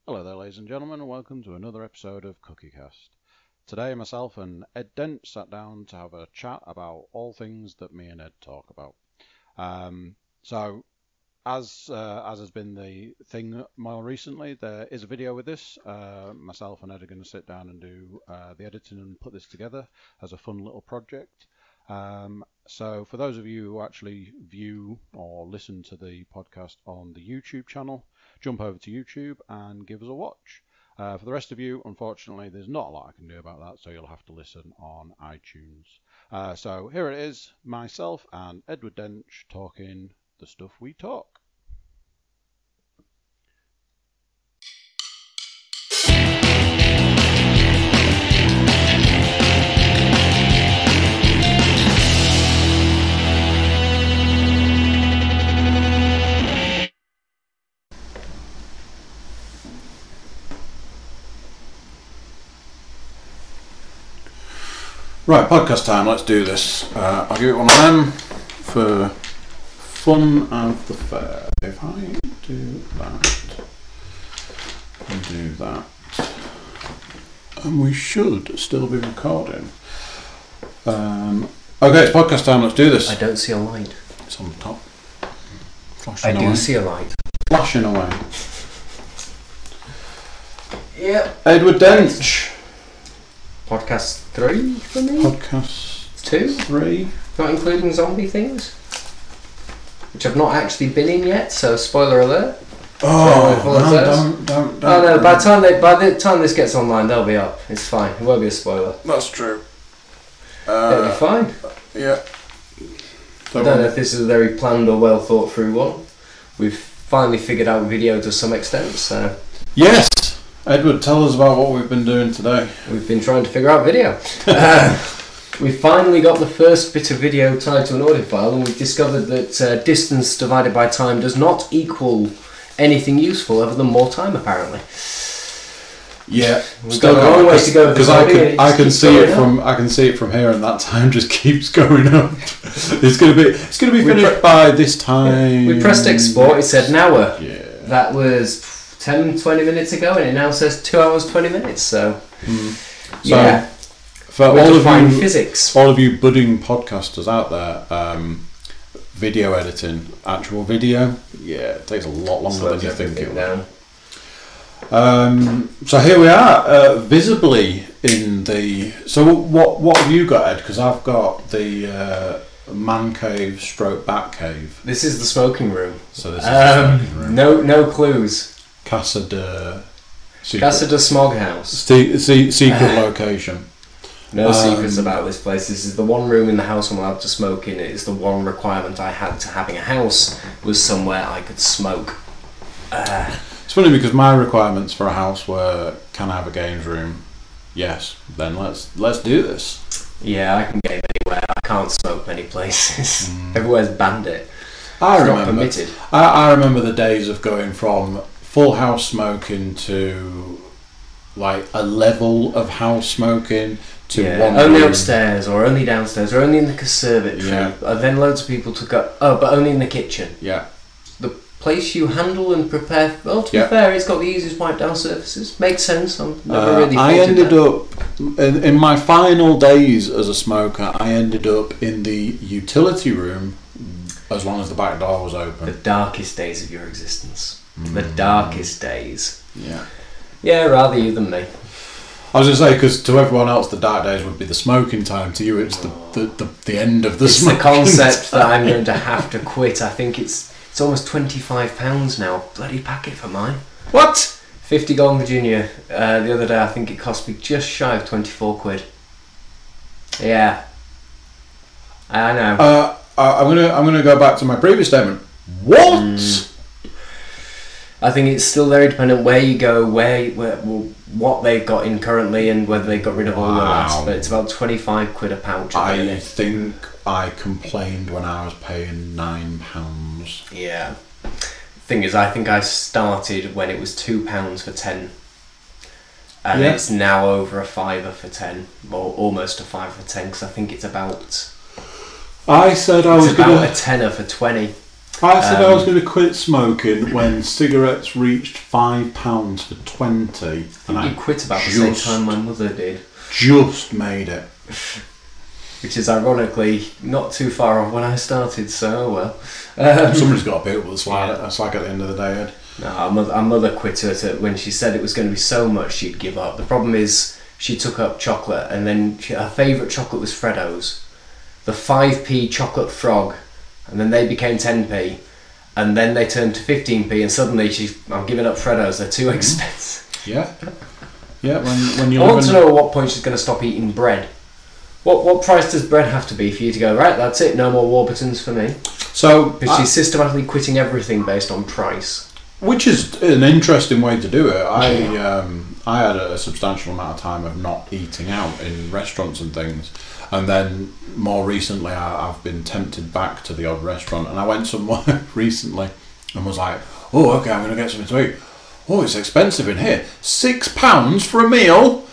Hello there, ladies and gentlemen, and welcome to another episode of Cookiecast. Today, myself and Ed Dench sat down to have a chat about all things that me and Ed talk about. As has been the thing more recently, there is a video with this. Myself and Ed are going to sit down and do the editing and put this together as a fun little project. So for those of you who actually view or listen to the podcast on the YouTube channel, jump over to YouTube and give us a watch. For the rest of you, unfortunately, there's not a lot I can do about that, so you'll have to listen on iTunes. So here it is, myself and Edward Dench talking the stuff we talk. Right, podcast time, let's do this. I'll give it one of them for fun and the fair. If I do that, and do that, and we should still be recording. Okay, it's podcast time, let's do this. I don't see a light. It's on the top. Flashing I away. do see a light. Flashing away. Yep. Edward Dench. Podcast 3 for me? Podcast 2? 3. Not including zombie things? Which I've not actually been in yet, so spoiler alert. Oh, don't. Oh no, by the time this gets online, they'll be up. It's fine, it won't be a spoiler. That's true. It'll be fine. Yeah. I don't know if this is a very planned or well thought through one. We've finally figured out video to some extent, so... Yes! Edward, tell us about what we've been doing today. We've been trying to figure out video. We finally got the first bit of video tied to an audio file, and we've discovered that distance divided by time does not equal anything useful other than more time, apparently. Yeah, we've got a long way to go because I can see it from here, and that time just keeps going up. It's gonna be finished by this time. We pressed export. It said an hour. Yeah. That was 10-20 minutes ago, and it now says 2 hours 20 minutes. So yeah. For all of you budding podcasters out there, video editing, actual video, it takes a lot longer than you think it will. So here we are, visibly in the. So what have you got, Ed? Because I've got the man cave stroke bat cave. This is the smoking room. So this is the smoking room. No clues. Casa de Smog House. Secret location. No secrets about this place. This is the one room in the house I'm allowed to smoke in. It is the one requirement I had to having a house was somewhere I could smoke. It's funny because my requirements for a house were, can I have a games room? Yes. Then let's do this. Yeah, I can game anywhere. I can't smoke many places. Everywhere's banned it. Not permitted. I remember the days of going from full house smoking to like a level of house smoking to one only room. upstairs or only downstairs or only in the conservatory. Yeah. Then loads of people took up. Oh, but only in the kitchen. Yeah. The place you handle and prepare. Well, to be fair, it's got the easiest wipe down surfaces. Makes sense. I'm never really. I ended up in my final days as a smoker. I ended up in the utility room as long as the back door was open. The darkest days of your existence. The darkest days. Yeah. Yeah, rather you than me. I was going to say, because to everyone else the dark days would be the smoking time. To you it's the end of the smoking time. It's the concept that I'm going to have to quit. I think it's almost £25 now. Bloody packet for mine. What? 50 Golden Virginia. The other day I think it cost me just shy of 24 quid. Yeah. I know. I'm gonna go back to my previous statement. What? I think it's still very dependent where you go, what they've got in currently, and whether they got rid of all the last. But it's about 25 quid a pouch. I think I complained when I was paying £9. Yeah. Thing is, I think I started when it was £2 for 10, and it's now over a £5 for 10, or almost a £5 for 10, because I think it's about. I said I was about a tenner for 20. I said I was going to quit smoking when cigarettes reached £5 for 20. And you quit about the same time my mother did. Just made it. Which is ironically not too far off when I started, so well. Somebody's got to be able to swallow it. That's like at the end of the day, Ed. No, our mother quit it when she said it was going to be so much she'd give up. The problem is she took up chocolate, and then her favourite chocolate was Freddo's. The 5p chocolate frog, and then they became 10p, and then they turned to 15p, and suddenly I'm giving up Freddo's, they're too expensive. Yeah. Yeah, when you I want to know at what point she's going to stop eating bread. What price does bread have to be for you to go, right, that's it, no more Warburtons for me? So Because she's systematically quitting everything based on price. Which is an interesting way to do it. I had a substantial amount of time of not eating out in restaurants and things, and then more recently I've been tempted back to the odd restaurant, and I went somewhere recently and was like, oh, okay, I'm going to get something to eat. Oh, it's expensive in here. £6 for a meal?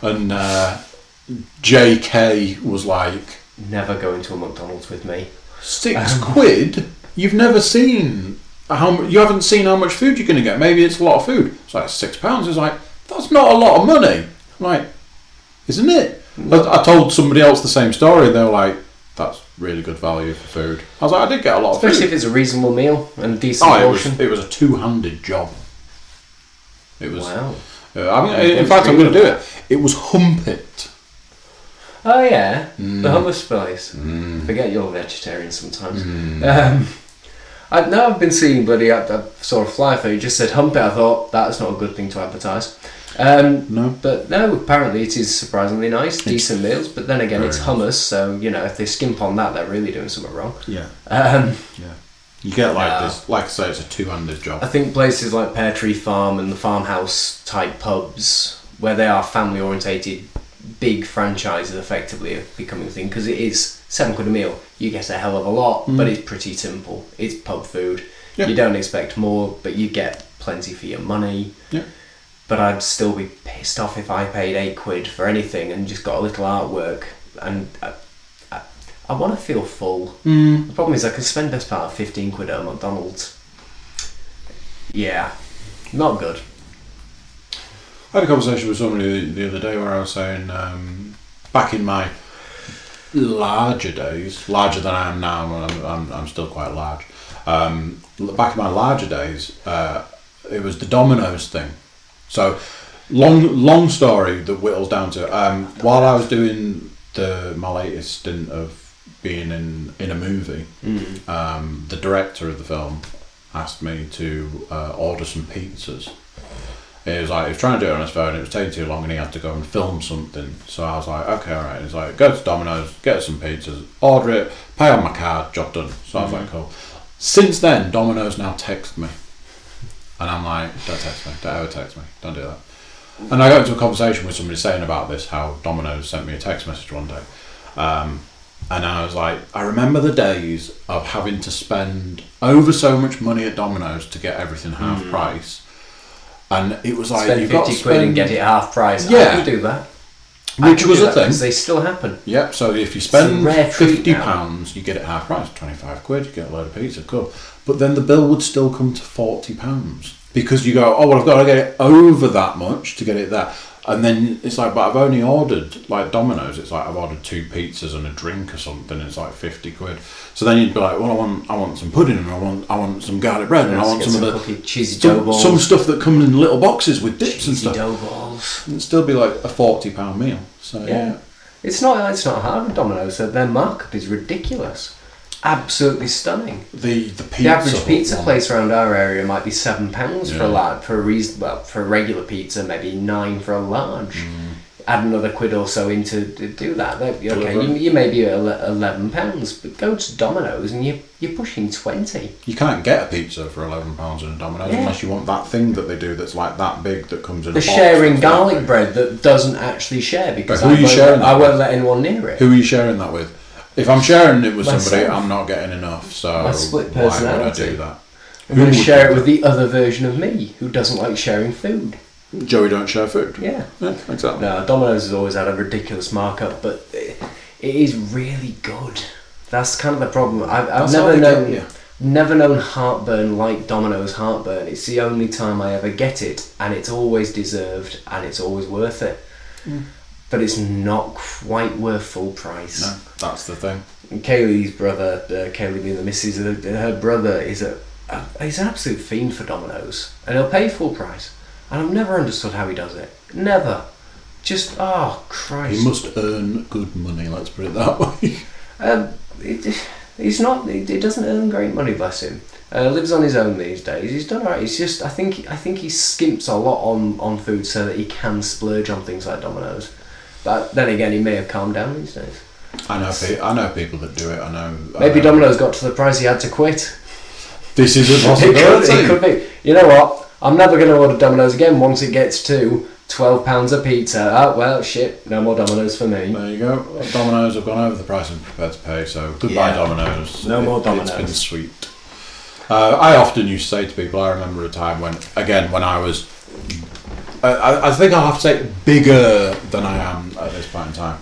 And JK was like, Never go into a McDonald's with me. £6? You've never seen you haven't seen how much food you're going to get. Maybe it's a lot of food. It's like £6. It's like, that's not a lot of money. I'm like, isn't it? I told somebody else the same story. They were like, that's really good value for food. I was like, I did get a lot of food. Especially if it's a reasonable meal and a decent portion. It was a two-handed job. It was. Wow. In fact, I'm going to do it. It was Hump It. Oh yeah, the hummus place. Forget you're vegetarian sometimes. I've been seeing bloody. I saw a flyer for it. Just said hump it. I thought that's not a good thing to advertise. No, but no. Apparently, it is surprisingly nice, decent meals. But then again, it's hummus, nice. So if they skimp on that, they're really doing something wrong. Yeah. Yeah. You get this. Like I say, it's a two-handed job. I think places like Pear Tree Farm and the farmhouse type pubs, where they are family orientated, big franchises effectively are becoming a thing, because it is £7 a meal. You get a hell of a lot, but it's pretty simple. It's pub food. Yeah. You don't expect more, but you get plenty for your money. Yeah. But I'd still be pissed off if I paid £8 for anything and just got a little artwork. And I want to feel full. The problem is I could spend best part of £15 at a McDonald's. Yeah, not good. I had a conversation with somebody the other day where I was saying, back in my larger days, larger than I am now, I'm still quite large. Back in my larger days, it was the Domino's thing. So, long story that whittles down to while I was doing my latest stint of being in a movie, the director of the film asked me to order some pizzas. It was like, he was trying to do it on his phone, it was taking too long and he had to go and film something. So I was like, okay, alright. He's like, go to Domino's, get us some pizzas, order it, pay on my card, job done. So I was like, cool. Since then, Domino's now text me. And I'm like, don't text me, don't ever text me, don't do that. And I got into a conversation with somebody saying about this, how Domino's sent me a text message one day. And I was like, I remember the days of having to spend over so much money at Domino's to get everything half price. And it was like, spend you've 50 got to quid spend... and get it half price. Yeah. I can do that. Which was a thing. Because they still happen. Yep, so if you spend £50, now. you get it half price. 25 quid, you get a load of pizza, cool. But then the bill would still come to £40. Because you go, oh, well, I've got to get it over that much to get it there. And then it's like, but I've only ordered, like Domino's, it's like I've ordered 2 pizzas and a drink or something, it's like 50 quid. So then you'd be like, well, I want some pudding, and I want some garlic bread, and I want some of the cheesy dough balls. Some stuff that comes in little boxes with dips and stuff. Dough balls. It'd still be like a £40 meal. So yeah. It's not hard with Domino's. Their markup is ridiculous. Absolutely stunning. The pizza. The average pizza place around our area might be £7 for a large, for a regular pizza, maybe £9 for a large. Add another quid or so in to do that. Okay, you may be at £11, but go to Domino's and you're pushing 20. You can't get a pizza for £11 in a Domino's unless you want that thing that they do that's like that big that comes in a box. The sharing garlic bread that doesn't actually share, because who are you sharing I won't let anyone near it. Who are you sharing that with? If I'm sharing it with somebody, I'm not getting enough, so my split why would personality. I do that? I'm going to share it with the other version of me, who doesn't like sharing food. Joey don't share food? Yeah. Exactly. No, Domino's has always had a ridiculous markup, but it is really good. That's kind of the problem. I've never known... never known heartburn like Domino's heartburn. It's the only time I ever get it, and it's always deserved, and it's always worth it. But it's not quite worth full price. No, that's the thing. And Kaylee's brother, Kaylee being the missus, her brother is he's an absolute fiend for Domino's, and he'll pay full price. And I've never understood how he does it. Never. Just, oh Christ. He must earn good money. Let's put it that way. He's not. He doesn't earn great money, bless him. Lives on his own these days. He's done alright. He's just. I think he skimps a lot on food so that he can splurge on things like Domino's. But then again, he may have calmed down these days. I know people that do it. Maybe Domino's got to the price he had to quit. This is a possibility. It could be. You know what? I'm never going to order Domino's again once it gets to £12 a pizza. Oh, well, shit. No more Domino's for me. There you go. Domino's have gone over the price I'm prepared to pay, so goodbye, Domino's. No more Domino's. It's been sweet. I often used to say to people, I remember a time when I was, I think I'll have to say bigger than I am at this point in time.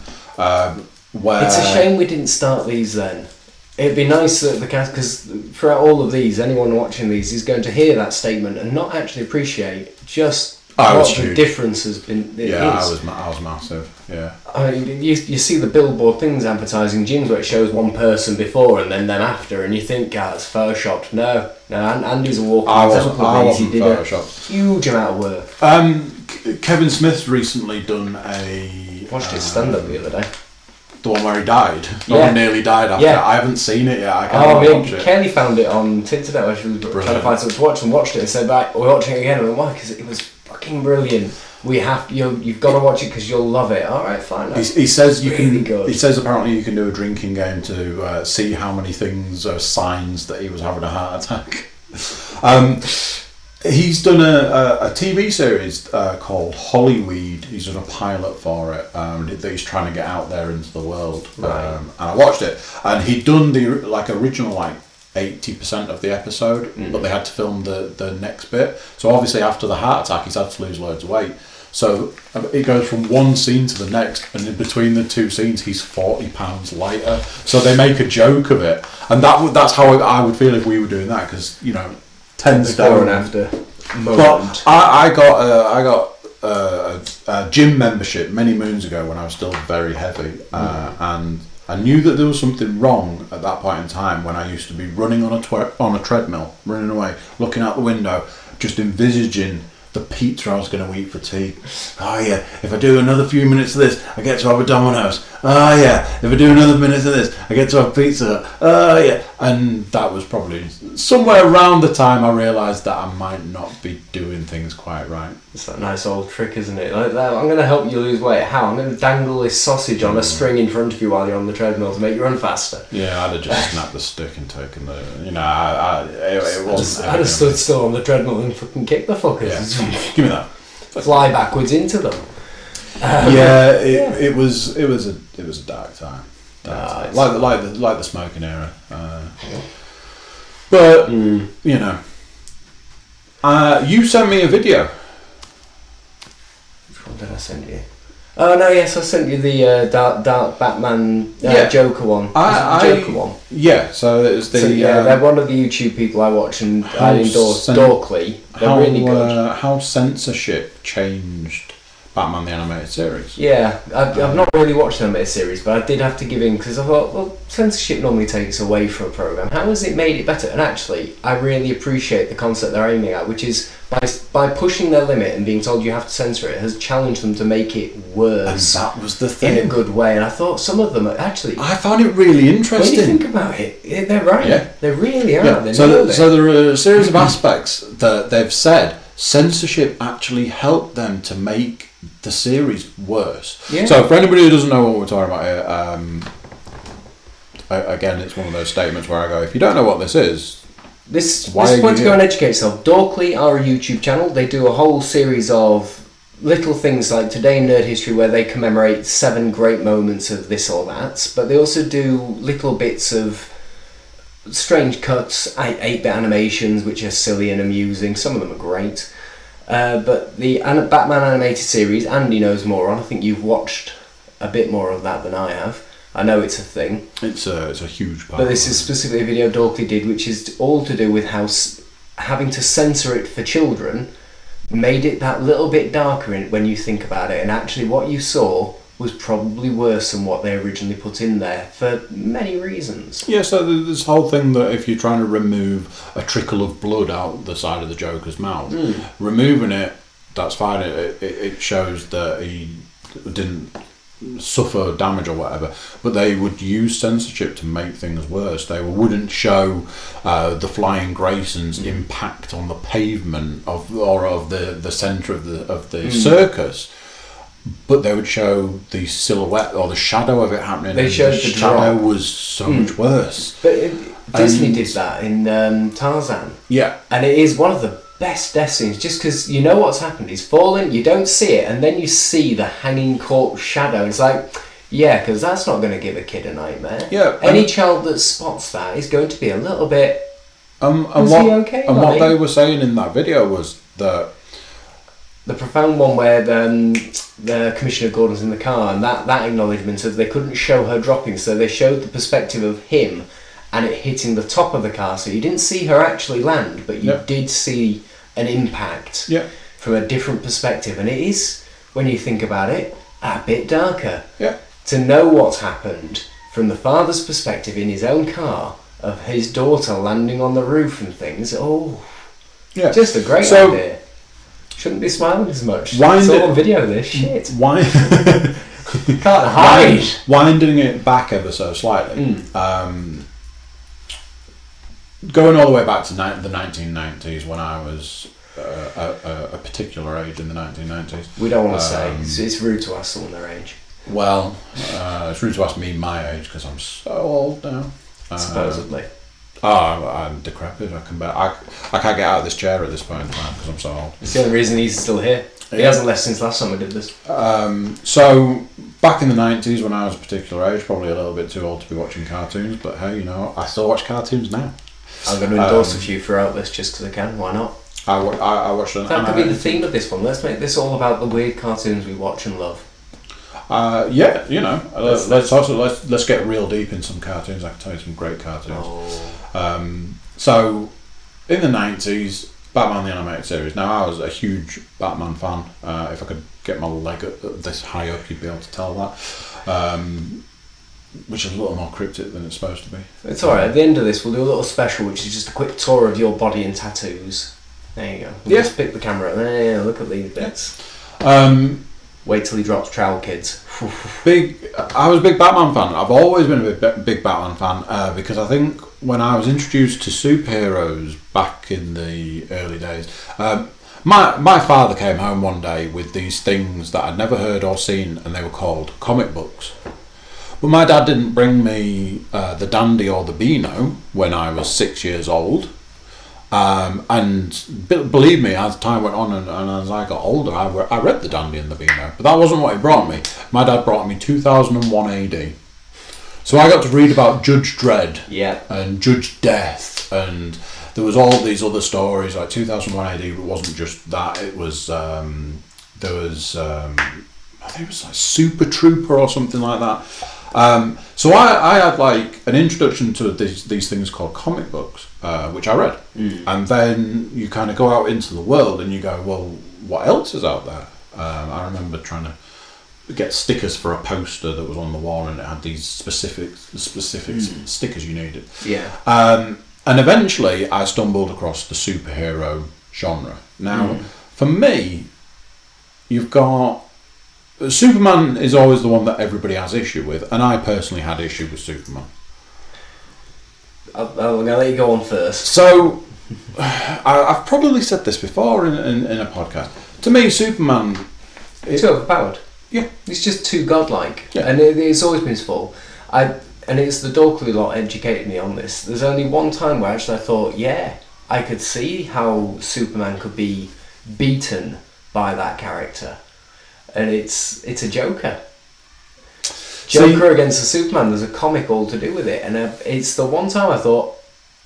Where it's a shame we didn't start these then. It'd be nice that the cast, because throughout all of these, anyone watching these is going to hear that statement and not actually appreciate just what the difference has been. I was massive. Yeah. I mean, you see the billboard things advertising gyms where it shows one person before and then them after, and you think, it's photoshopped. No, Andy's a walking example of these. He did a huge amount of work. Kevin Smith's recently done a. Watched his stand up the other day. The one where he died, or nearly died after. Yeah. I haven't seen it yet. I can't watch it. Kelly found it on Tinternet where she was trying to find something to watch and watched it and said, "Right, we're watching it again." And I went, "Why?" Because it was fucking brilliant. You've got to watch it because you'll love it. All right, fine. He says you really can. Good. He says apparently you can do a drinking game to see how many things are signs that he was having a heart attack. He's done a TV series called Hollyweed. He's done a pilot for it that he's trying to get out there into the world. Right. And I watched it, and he'd done the original 80% of the episode, but they had to film the next bit. So obviously after the heart attack, he's had to lose loads of weight. So it goes from one scene to the next, and in between the two scenes, he's 40 pounds lighter. So they make a joke of it, and that's how I would feel if we were doing that, because 10 stone and after. But I got a gym membership many moons ago when I was still very heavy, and I knew that there was something wrong at that point in time when I used to be running on a treadmill, running away, looking out the window, just envisaging the pizza I was going to eat for tea. Oh yeah, if I do another few minutes of this, I get to have a Domino's. Oh yeah, if I do another minute of this, I get to have pizza. Oh yeah. And that was probably somewhere around the time I realised that I might not be doing things quite right. It's that nice old trick, isn't it? Like, I'm going to help you lose weight. How? I'm going to dangle this sausage on a string in front of you while you're on the treadmill to make you run faster. Yeah, I'd have just snapped the stick and taken the... it wasn't... I'd have stood still on the treadmill and fucking kicked the fuckers. Yeah. Give me that. Fly backwards into them. It was a dark time. Like the smoking era. But you sent me a video. Which one did I send you? Oh no, yes, I sent you the dark Batman Joker one. Joker one. Yeah, so it was the. They're one of the YouTube people I watch, and I endorse Dorkly. They're really good. How censorship changed Batman the Animated Series. Yeah, I've not really watched the animated series, but I did have to give in because I thought, well, censorship normally takes away from a program. How has it made it better? And actually, I really appreciate the concept they're aiming at, which is by pushing their limit and being told you have to censor it, has challenged them to make it worse. And that was the thing. In a good way. And I thought some of them actually. I found it really interesting. When you think about it, they're right. Yeah. They really are. Yeah. So there are a series of aspects that they've said censorship actually helped them to make the series worse. Yeah. So for anybody who doesn't know what we're talking about here, again, it's one of those statements where I go, if you don't know what this is, this point to go and educate yourself. Dorkly are a YouTube channel. They do a whole series of little things like Today in Nerd History, where they commemorate 7 great moments of this or that, but they also do little bits of strange cuts, 8-bit animations, which are silly and amusing. Some of them are great. But the Batman animated series, Andy knows more on. I think you've watched a bit more of that than I have. I know it's a thing. It's a huge part. But this is specifically a video Dorkley did, which is all to do with how having to censor it for children made it that little bit darker when you think about it. And actually what you saw was probably worse than what they originally put in there for many reasons. Yeah, so this whole thing that if you're trying to remove a trickle of blood out the side of the Joker's mouth, removing it, that's fine. It shows that he didn't suffer damage or whatever, but they would use censorship to make things worse. They wouldn't show the flying Grayson's impact on the pavement of the centre of the circus, but they would show the silhouette or the shadow of it happening. They showed the shadow drop. was so much worse. But Disney did that in Tarzan. Yeah, and it is one of the best death scenes, just because you know what's happened. He's fallen, you don't see it, and then you see the hanging corpse shadow. It's like, yeah, because that's not going to give a kid a nightmare. Yeah, any child that spots that is going to be a little bit. And he okay? And what they were saying in that video was that the profound one where the Commissioner Gordon's in the car, and that acknowledgement of they couldn't show her dropping, so they showed the perspective of him and it hitting the top of the car, so you didn't see her actually land, but you did see an impact from a different perspective. And it is, when you think about it, a bit darker. Yeah. To know what's happened from the father's perspective in his own car of his daughter landing on the roof and things. Just a great idea. Shouldn't be smiling as much. It's all on video, this shit. Can't hide. Winding it back ever so slightly. Going all the way back to the 1990s, when I was a particular age in the 1990s. We don't want to say. It's rude to ask someone their age. Well, it's rude to ask me my age because I'm so old now. Supposedly. I'm decrepit. I can't get out of this chair at this point in time because I'm so old. It's the only reason he's still here. He hasn't left since last time we did this. So back in the 90s, when I was a particular age, probably a little bit too old to be watching cartoons, but hey, you know, I still watch cartoons now. I'm going to endorse a few throughout this just because I can. Why not? I watched an. That could be the theme of this one. Let's make this all about the weird cartoons we watch and love. Yeah, you know, let's get real deep in some cartoons. I can tell you some great cartoons. So, in the 90s, Batman the Animated Series. Now, I was a huge Batman fan. If I could get my leg this high up, you'd be able to tell that. Which is a little more cryptic than it's supposed to be. It's alright. At the end of this, we'll do a little special, which is just a quick tour of your body and tattoos. There you go. Just pick the camera up. There, look at these bits. Wait till he drops Trowel Kids. I was a big Batman fan. I've always been a big Batman fan because I think when I was introduced to superheroes back in the early days, my father came home one day with these things that I'd never heard or seen, and they were called comic books. But my dad didn't bring me the Dandy or the Beano when I was 6 years old. And believe me, as time went on and as I got older, I read the Dandy and the Beano. But that wasn't what he brought me. My dad brought me 2001 AD. So I got to read about Judge Dredd and Judge Death, and there was all these other stories. Like 2001 AD, it wasn't just that. It was I think it was like Super Trooper or something like that. So I had like an introduction to these things called comic books, which I read, and then you kind of go out into the world and you go, well, what else is out there? I remember trying to get stickers for a poster that was on the wall, and it had these specific stickers you needed. And eventually I stumbled across the superhero genre. Now, for me, you've got Superman is always the one that everybody has issue with, and I personally had issue with Superman. I'm going to let you go on first. So, I've probably said this before in a podcast. To me, Superman... It's overpowered. Yeah. It's just too godlike. Yeah. And it's always been his fault. And it's the Dorkley lot educated me on this. There's only one time where actually I thought, I could see how Superman could be beaten by that character. And it's a Joker. Joker against the Superman. There's a comic all to do with it, and it's the one time I thought,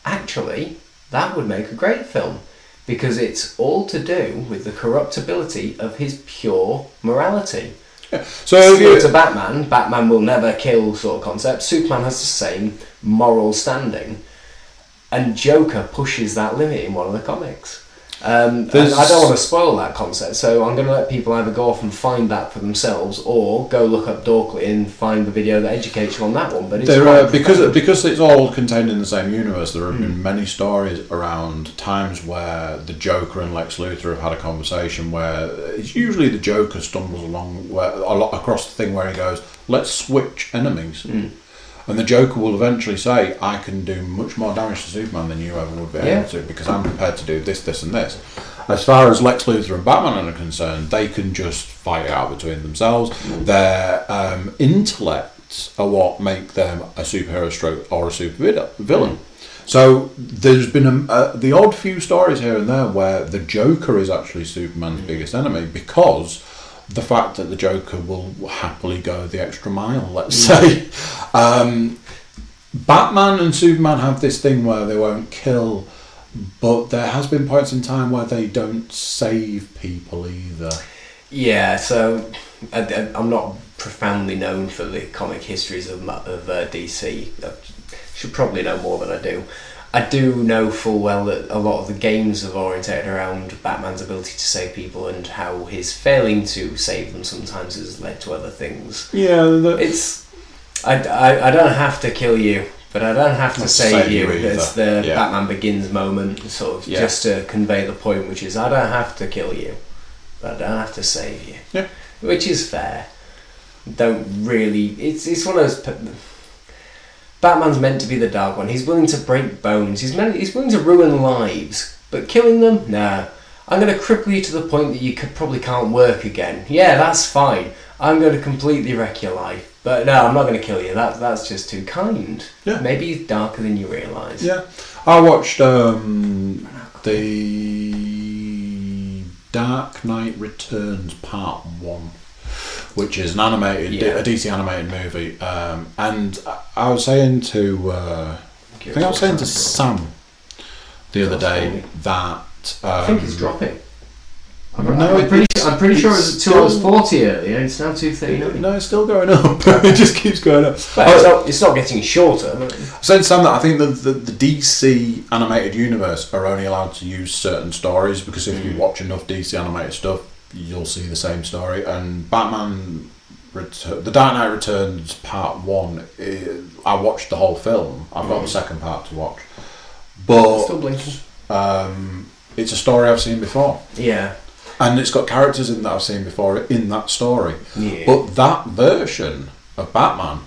actually, that would make a great film, because it's all to do with the corruptibility of his pure morality. So if Similar you, to Batman will never kill sort of concept. Superman has the same moral standing, and Joker pushes that limit in one of the comics. And I don't want to spoil that concept, so I'm going to let people either go off and find that for themselves, or go look up Dorkly and find the video that educates you on that one. But it's because it's all contained in the same universe. There have been many stories around times where the Joker and Lex Luthor have had a conversation where it's usually the Joker stumbles along a lot across the thing where he goes, "Let's switch enemies." And the Joker will eventually say, I can do much more damage to Superman than you ever would be able to, because I'm prepared to do this, this and this. As far as Lex Luthor and Batman are concerned, they can just fight it out between themselves. Their intellects are what make them a superhero stroke or a super villain. So there's been the odd few stories here and there where the Joker is actually Superman's biggest enemy, because the fact that the Joker will happily go the extra mile, let's say. Batman and Superman have this thing where they won't kill, but there has been points in time where they don't save people either. Yeah, so I'm not profoundly known for the comic histories of DC. I should probably know more than I do. I do know full well that a lot of the games have orientated around Batman's ability to save people, and how his failing to save them sometimes has led to other things. Yeah, I don't have to kill you, but I don't have to save you. It's the Yeah. Batman Begins moment, sort of just to convey the point, which is I don't have to kill you, but I don't have to save you. Yeah, which is fair. Don't really. It's one of those. Batman's meant to be the dark one. He's willing to break bones. He's willing to ruin lives. But killing them? Nah. I'm going to cripple you to the point that you probably can't work again. Yeah, that's fine. I'm going to completely wreck your life. But no, I'm not going to kill you. That's just too kind. Yeah. Maybe he's darker than you realise. Yeah. I watched the Dark Knight Returns Part 1, which is an animated, a DC animated movie, and I was saying to, Sam the other day that I think it's dropping. I'm No, pretty sure it was 2 hours 40 earlier. It's now 2:39. No, it's still going up. It just keeps going up. But it's not getting shorter. Saying Sam that I think the DC animated universe are only allowed to use certain stories, because if you watch enough DC animated stuff, you'll see the same story. And Batman, The Dark Knight Returns Part 1, I watched the whole film. I've got the second part to watch, but Still blinking. It's a story I've seen before. Yeah. And it's got characters in that I've seen before in that story. Yeah. But that version of Batman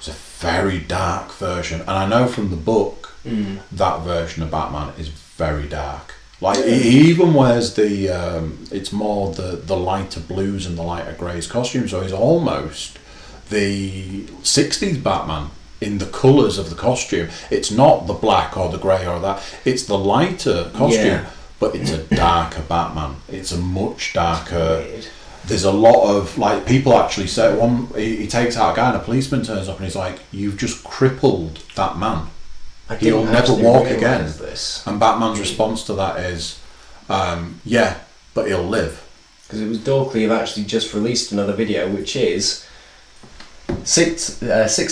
is a very dark version. And I know from the book that version of Batman is very dark. Like, he even wears it's more the lighter blues and the lighter greys costume. So he's almost the 60s Batman in the colours of the costume. It's not the black or the grey or that. It's the lighter costume. Yeah. But it's a darker Batman. It's a much darker. There's a lot of, like, people actually say he takes out a guy and a policeman turns up and he's like, "You've just crippled that man. He'll never walk again." This. And Batman's response to that is, "Yeah, but he'll live." Because it was Dorkly have actually just released another video, which is six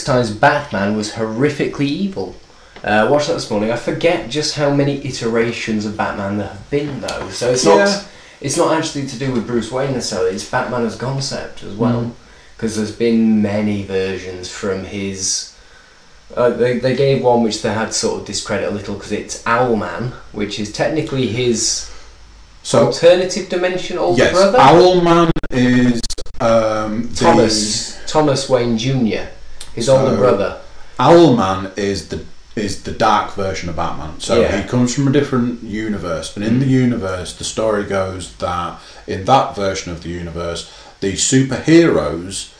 times Batman was horrifically evil. Watched that this morning. I forget just how many iterations of Batman there have been, though. So it's not actually to do with Bruce Wayne necessarily. It's Batman as concept as well, because there's been many versions from his. They gave one which they had sort of discredit a little, because it's Owlman, which is technically his alternative dimension older brother. Owlman is Thomas Wayne Jr., his older brother. Owlman is the dark version of Batman. So he comes from a different universe, and in the universe, the story goes that in that version of the universe, the superheroes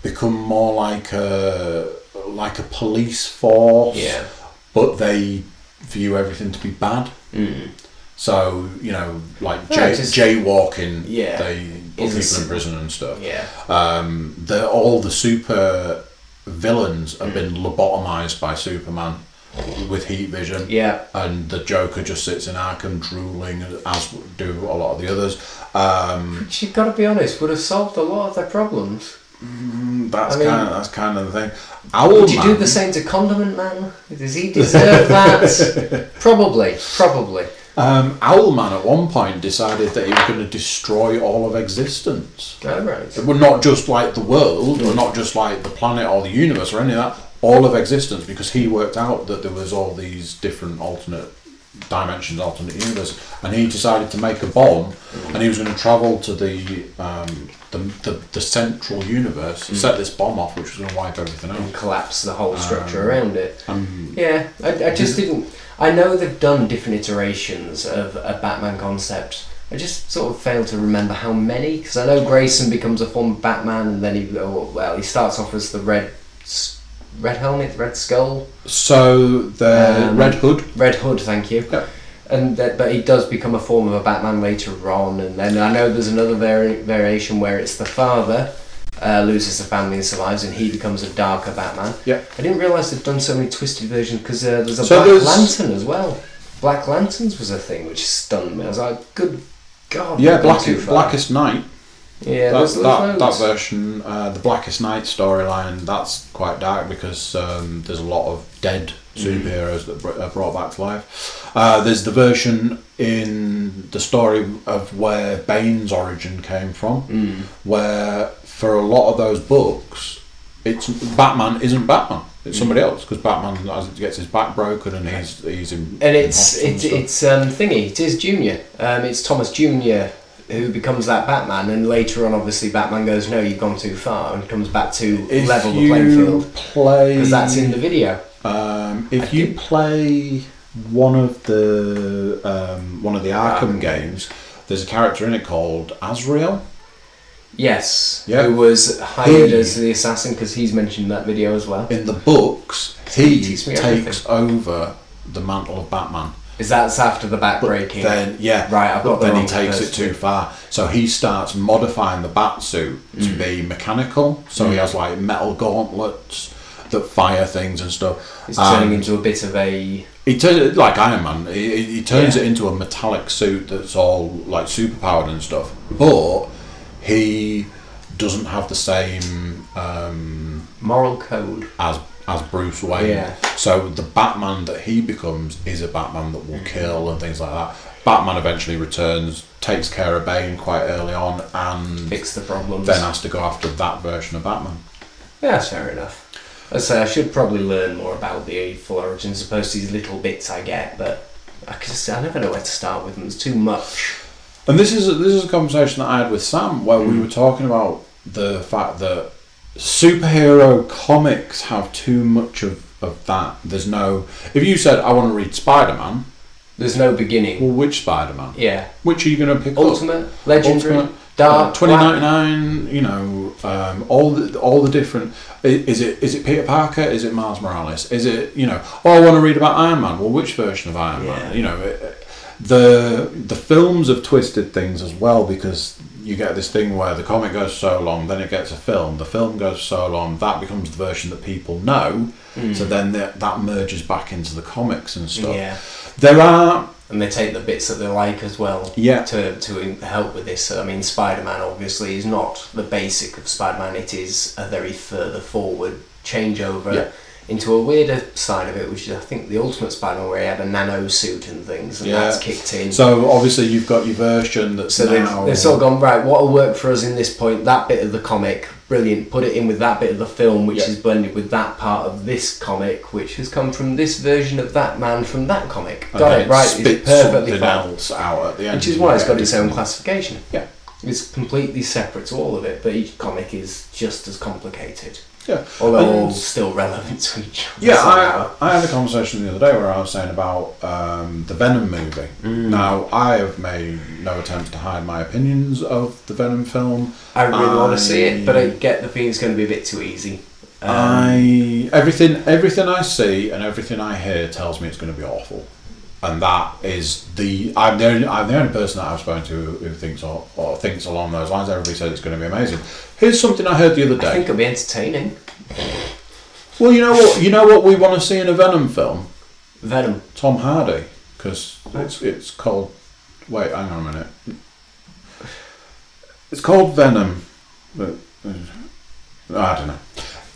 become more like a police force, but they view everything to be bad. So, you know, like jaywalking, they put people in prison and stuff. All the super villains have been lobotomized by Superman with heat vision, and the Joker just sits in Arkham drooling, as do a lot of the others. Which, you've got to be honest, would have solved a lot of their problems. That's kind of the thing. Owlman, would you do the same to Condiment Man? Does he deserve that? Probably. Owlman at one point decided that he was going to destroy all of existence. Oh, right. It would not just like the world, or not just like the planet or the universe or any of that, all of existence, because he worked out that there was all these different alternate dimensions, alternate universes, and he decided to make a bomb, and he was going to travel to the central universe, set this bomb off, which was going to wipe everything out and collapse the whole structure around it. I just didn't. I know they've done different iterations of a Batman concept. I just sort of fail to remember how many, because I know Grayson becomes a form of Batman, and then he starts off as the red helmet, red skull. So the Red Hood. Red Hood, thank you. Yep. And but he does become a form of a Batman later on, and then I know there's another variation where it's the father loses the family and survives, and he becomes a darker Batman. Yeah. I didn't realise they'd done so many twisted versions, because there's a Black Lantern as well. Black Lanterns was a thing which stunned me. I was like, good God. Yeah, Blackest Night. Yeah, that version, the Blackest Night storyline, that's quite dark, because there's a lot of dead superheroes that are brought back to life. There's the version in the story of where Bane's origin came from, where for a lot of those books, it's Batman isn't Batman. It's somebody else, because Batman gets his back broken and he's in. And it's thingy. It is Junior. It's Thomas Junior who becomes that Batman, and later on, obviously, Batman goes, "No, you've gone too far," and comes back to level the playing field. Because that's in the video. If you play one of the Arkham games, there's a character in it called Azrael. Yes, yeah. Who was hired as the assassin, because he's mentioned in that video as well. In the books, he takes over the mantle of Batman. Is that after the back breaking? Then, yeah. Right, I've got Then he takes it too far. So he starts modifying the Batsuit to be mechanical. So he has like metal gauntlets that fire things and stuff. He's turning into a bit of a... He turns like Iron Man. He turns it into a metallic suit that's all like superpowered and stuff. But he doesn't have the same moral code as Bruce Wayne. Yeah. So the Batman that he becomes is a Batman that will kill and things like that. Batman eventually returns, takes care of Bane quite early on, and fix the problems. Then has to go after that version of Batman. Yeah, that's fair enough. I'd say I should probably learn more about the full origins, as opposed to these little bits I get, but I never know where to start with them. There's too much. And this is a conversation that I had with Sam, where we were talking about the fact that superhero comics have too much of that. There's no... If you said, I want to read Spider-Man... There's no beginning. Well, which Spider-Man? Yeah. Which are you going to pick Ultimate, up? Legendary, Dark, 2099, you know, all the different... Is it Peter Parker? Is it Miles Morales? Is it, you know... Oh, I want to read about Iron Man. Well, which version of Iron Man? You know... The films have twisted things as well, because you get this thing where the comic goes so long, then it gets a film. The film goes so long, that becomes the version that people know. So then that merges back into the comics and stuff. Yeah. There are... And they take the bits that they like as well. Yeah. To help with this. I mean, Spider-Man obviously is not the basic of Spider-Man. It is a very further forward changeover into a weirder side of it, which is, I think, the Ultimate Spider-Man, where he had a nano suit and things, and that's kicked in. So obviously you've got your version that's they've sort of gone, right, what will work for us in this point, that bit of the comic, brilliant, put it in with that bit of the film, which is blended with that part of this comic, which has come from this version of that man from that comic. Got it, right, it's perfectly fine. Else out at the end. Which is why it's got its own classification. Yeah. It's completely separate to all of it, but each comic is just as complicated. Yeah. Although all still relevant to each other. Yeah, I had a conversation the other day where I was saying about the Venom movie. Now, I have made no attempts to hide my opinions of the Venom film. I really want to see it, but I get the feeling it's going to be a bit too easy. Everything I see and everything I hear tells me it's going to be awful. And that is I'm the only person that I've spoken to who thinks or thinks along those lines. Everybody says it's going to be amazing. Here's something I heard the other day. I think it'll be entertaining. Well, you know what? You know what we want to see in a Venom film? Venom. Tom Hardy, because it's called. Wait, hang on a minute. It's called Venom, but I don't know.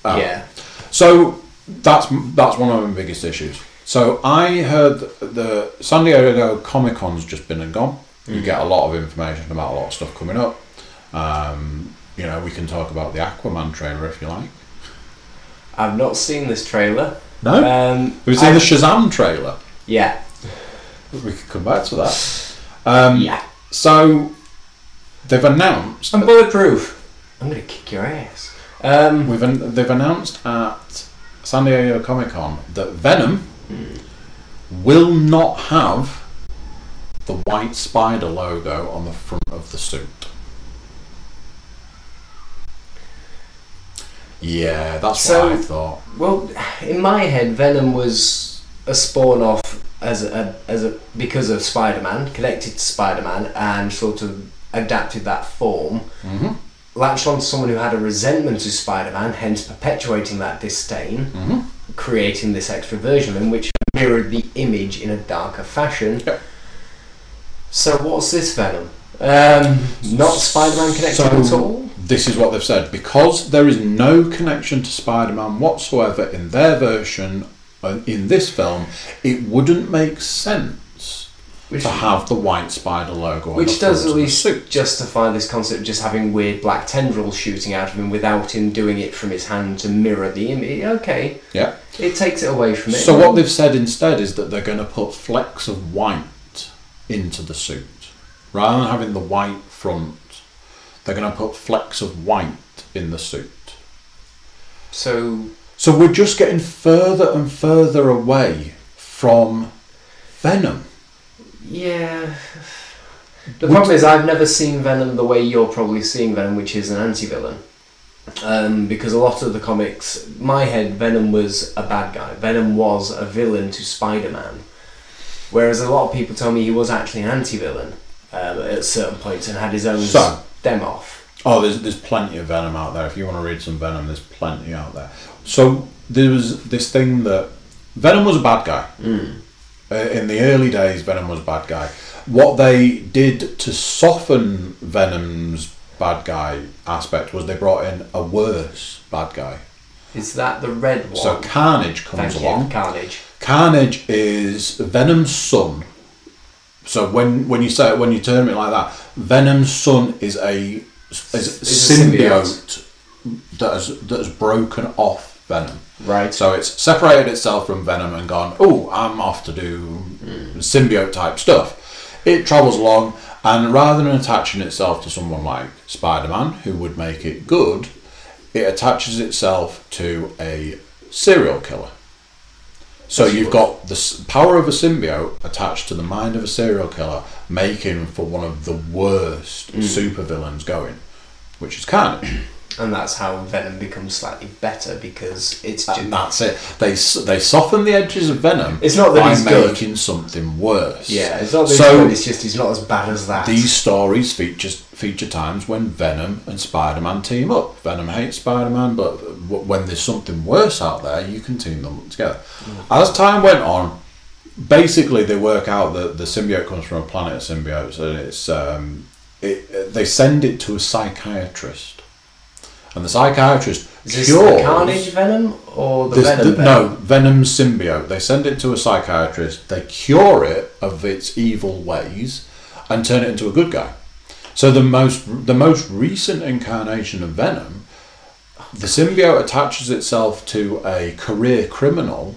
Yeah. So that's one of my biggest issues. So I heard the San Diego Comic Con's just been and gone. You get a lot of information about a lot of stuff coming up. We can talk about the Aquaman trailer if you like. I've not seen this trailer. No? Have you seen the Shazam trailer? Yeah. We could come back to that. Yeah. So they've announced... I'm bulletproof. I'm going to kick your ass. They've announced at San Diego Comic Con that Venom will not have the white spider logo on the front of the suit. Yeah, that's what I thought. Well, in my head, Venom was a spawn off because of Spider-Man, connected to Spider-Man, and sort of adapted that form. Latched on to someone who had a resentment to Spider-Man, hence perpetuating that disdain, creating this extra version of him, which mirrored the image in a darker fashion. Yep. So what's this Venom? Not Spider-Man connected at all? This is what they've said. Because there is no connection to Spider-Man whatsoever in their version, in this film, it wouldn't make sense to have the white spider logo on the front of the suit. Which does at least justify this concept of just having weird black tendrils shooting out of him without him doing it from his hand to mirror the image. Okay. Yeah. It takes it away from it. So what they've said instead is that they're going to put flecks of white into the suit. Rather than having the white front, they're going to put flecks of white in the suit. So we're just getting further and further away from Venom. Yeah. The problem is I've never seen Venom the way you're probably seeing Venom, which is an anti-villain. Because a lot of the comics, in my head, Venom was a bad guy. Venom was a villain to Spider-Man. Whereas a lot of people tell me he was actually an anti-villain at certain points and had his own stem off. Oh, there's plenty of Venom out there. If you want to read some Venom, there's plenty out there. So there was this thing that Venom was a bad guy. In the early days, Venom was a bad guy. What they did to soften Venom's bad guy aspect was they brought in a worse bad guy. Is that the red one? So Carnage comes along. Carnage. Carnage is Venom's son. So when you term it like that, Venom's son is a symbiote that has broken off Venom. Right. So it's separated itself from Venom and gone, oh, I'm off to do symbiote type stuff. It travels along, and rather than attaching itself to someone like Spider-Man, who would make it good, it attaches itself to a serial killer. So you've got the power of a symbiote attached to the mind of a serial killer, making for one of the worst supervillains going, which is Carnage. And that's how Venom becomes slightly better, because it's and that's it. They soften the edges of Venom. It's not that by he's making good. Something worse. Yeah, it's not that he's good. It's just he's not as bad as that. These stories feature times when Venom and Spider-Man team up. Venom hates Spider-Man, but when there's something worse out there, you can team them together. As time went on, basically they work out that the symbiote comes from a planet of symbiotes, and it's they send it to a psychiatrist. And the psychiatrist cures... Is this the Carnage Venom or the Venom? No, Venom's symbiote. They send it to a psychiatrist, they cure it of its evil ways and turn it into a good guy. So the most recent incarnation of Venom, the symbiote attaches itself to a career criminal,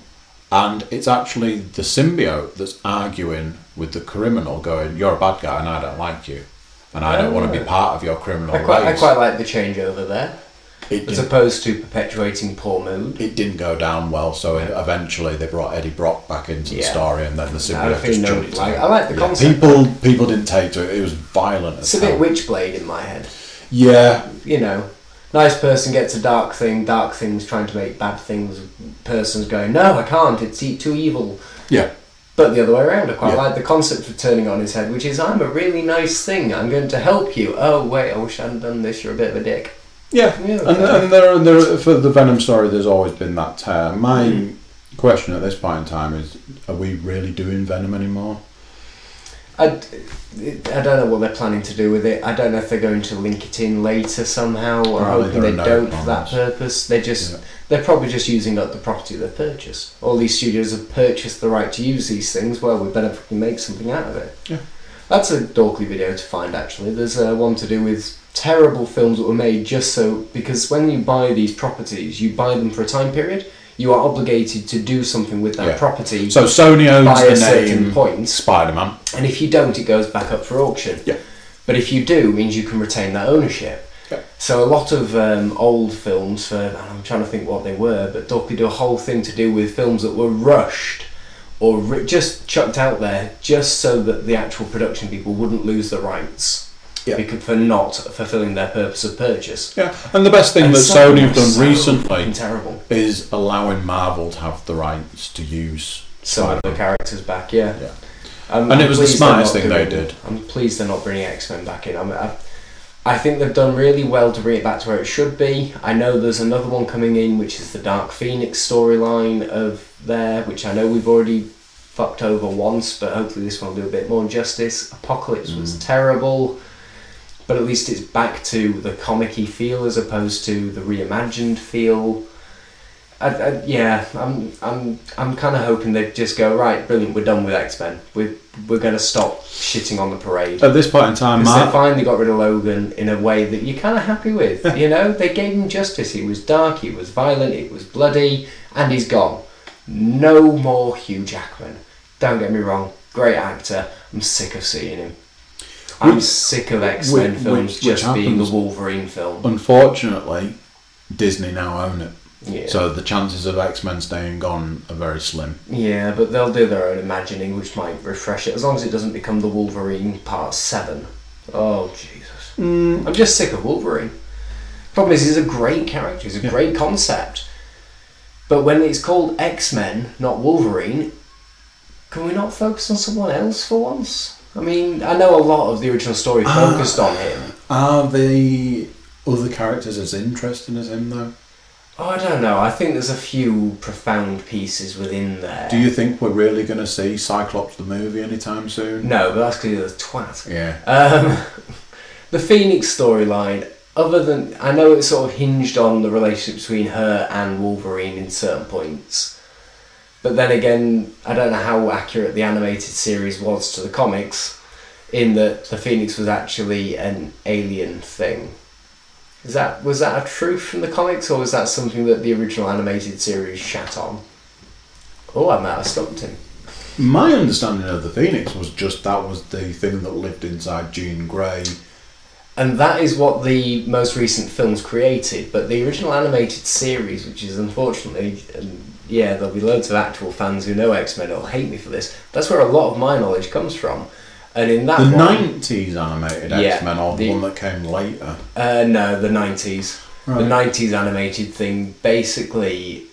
and it's actually the symbiote that's arguing with the criminal, going, you're a bad guy and I don't like you. And I don't want to be part of your criminal race. I quite like the changeover there. As opposed to perpetuating poor mood. It didn't go down well, so eventually they brought Eddie Brock back into the story, and then the symbiote just jumped in. I like the concept. People didn't take to it. It was violent. It's a bit Witchblade in my head. Yeah. You know, nice person gets a dark thing's trying to make bad things. Person's going, no, I can't. It's too evil. Yeah. But the other way around, I quite like the concept of turning on his head, which is, I'm a really nice thing. I'm going to help you. Oh wait, I wish I hadn't done this. You're a bit of a dick. Yeah, and there for the Venom story, there's always been that tear. My question at this point in time is, are we really doing Venom anymore? I don't know what they're planning to do with it. I don't know if they're going to link it in later somehow, or hoping they don't for that purpose. They're probably just using up the property they've purchased. All these studios have purchased the right to use these things. Well, we better fucking make something out of it. Yeah. That's a dorky video to find, actually. There's one to do with terrible films that were made just so... Because when you buy these properties, you buy them for a time period. You are obligated to do something with that property. So Sony owns by a the certain name point. Spider-Man. And if you don't, it goes back up for auction. Yeah. But if you do, it means you can retain that ownership. Yeah. So a lot of old films, I'm trying to think what they were, but they do a whole thing to do with films that were rushed or just chucked out there just so that the actual production people wouldn't lose the rights for not fulfilling their purpose of purchase. Yeah, and the best thing that Sony have done recently terrible. is allowing Marvel to have the rights to use some of the characters back, yeah. And it was the smartest thing they did. I'm pleased they're not bringing X-Men back in. I think they've done really well to bring it back to where it should be. I know there's another one coming in, which is the Dark Phoenix storyline of there, which I know we've already fucked over once, but hopefully this one will do a bit more justice. Apocalypse was terrible, but at least it's back to the comic-y feel as opposed to the reimagined feel. I'm kind of hoping they just go, right, brilliant, we're done with X-Men. We're going to stop shitting on the parade. At this point in time, because they finally got rid of Logan in a way that you're kind of happy with. You know, they gave him justice. He was dark, he was violent, it was bloody, and he's gone. No more Hugh Jackman. Don't get me wrong, great actor. I'm sick of seeing him. I'm sick of X-Men films just being the Wolverine film. Unfortunately, Disney now own it. Yeah. So the chances of X-Men staying gone are very slim. Yeah, but they'll do their own imagining, which might refresh it, as long as it doesn't become the Wolverine Part 7. Oh, Jesus. I'm just sick of Wolverine. Problem is, he's a great character, he's a great concept. But when it's called X-Men, not Wolverine, can we not focus on someone else for once? I mean, I know a lot of the original story focused on him. Are the other characters as interesting as him, though? Oh, I don't know. I think there's a few profound pieces within there. Do you think we're really going to see Cyclops the movie anytime soon? No, but that's because he's a twat. Yeah. The Phoenix storyline, other than... I know it's sort of hinged on the relationship between her and Wolverine in certain points. But then again, I don't know how accurate the animated series was to the comics, in that the Phoenix was actually an alien thing. Was that a truth from the comics, or was that something that the original animated series shat on? Oh, I might have stumped him. My understanding of the Phoenix was just that was the thing that lived inside Jean Grey. And that is what the most recent films created, but the original animated series, which is unfortunately... there'll be loads of actual fans who know X-Men who'll hate me for this. That's where a lot of my knowledge comes from. And in that 90s animated X-Men, or the one that came later? No, the 90s. Right. The 90s animated thing, basically,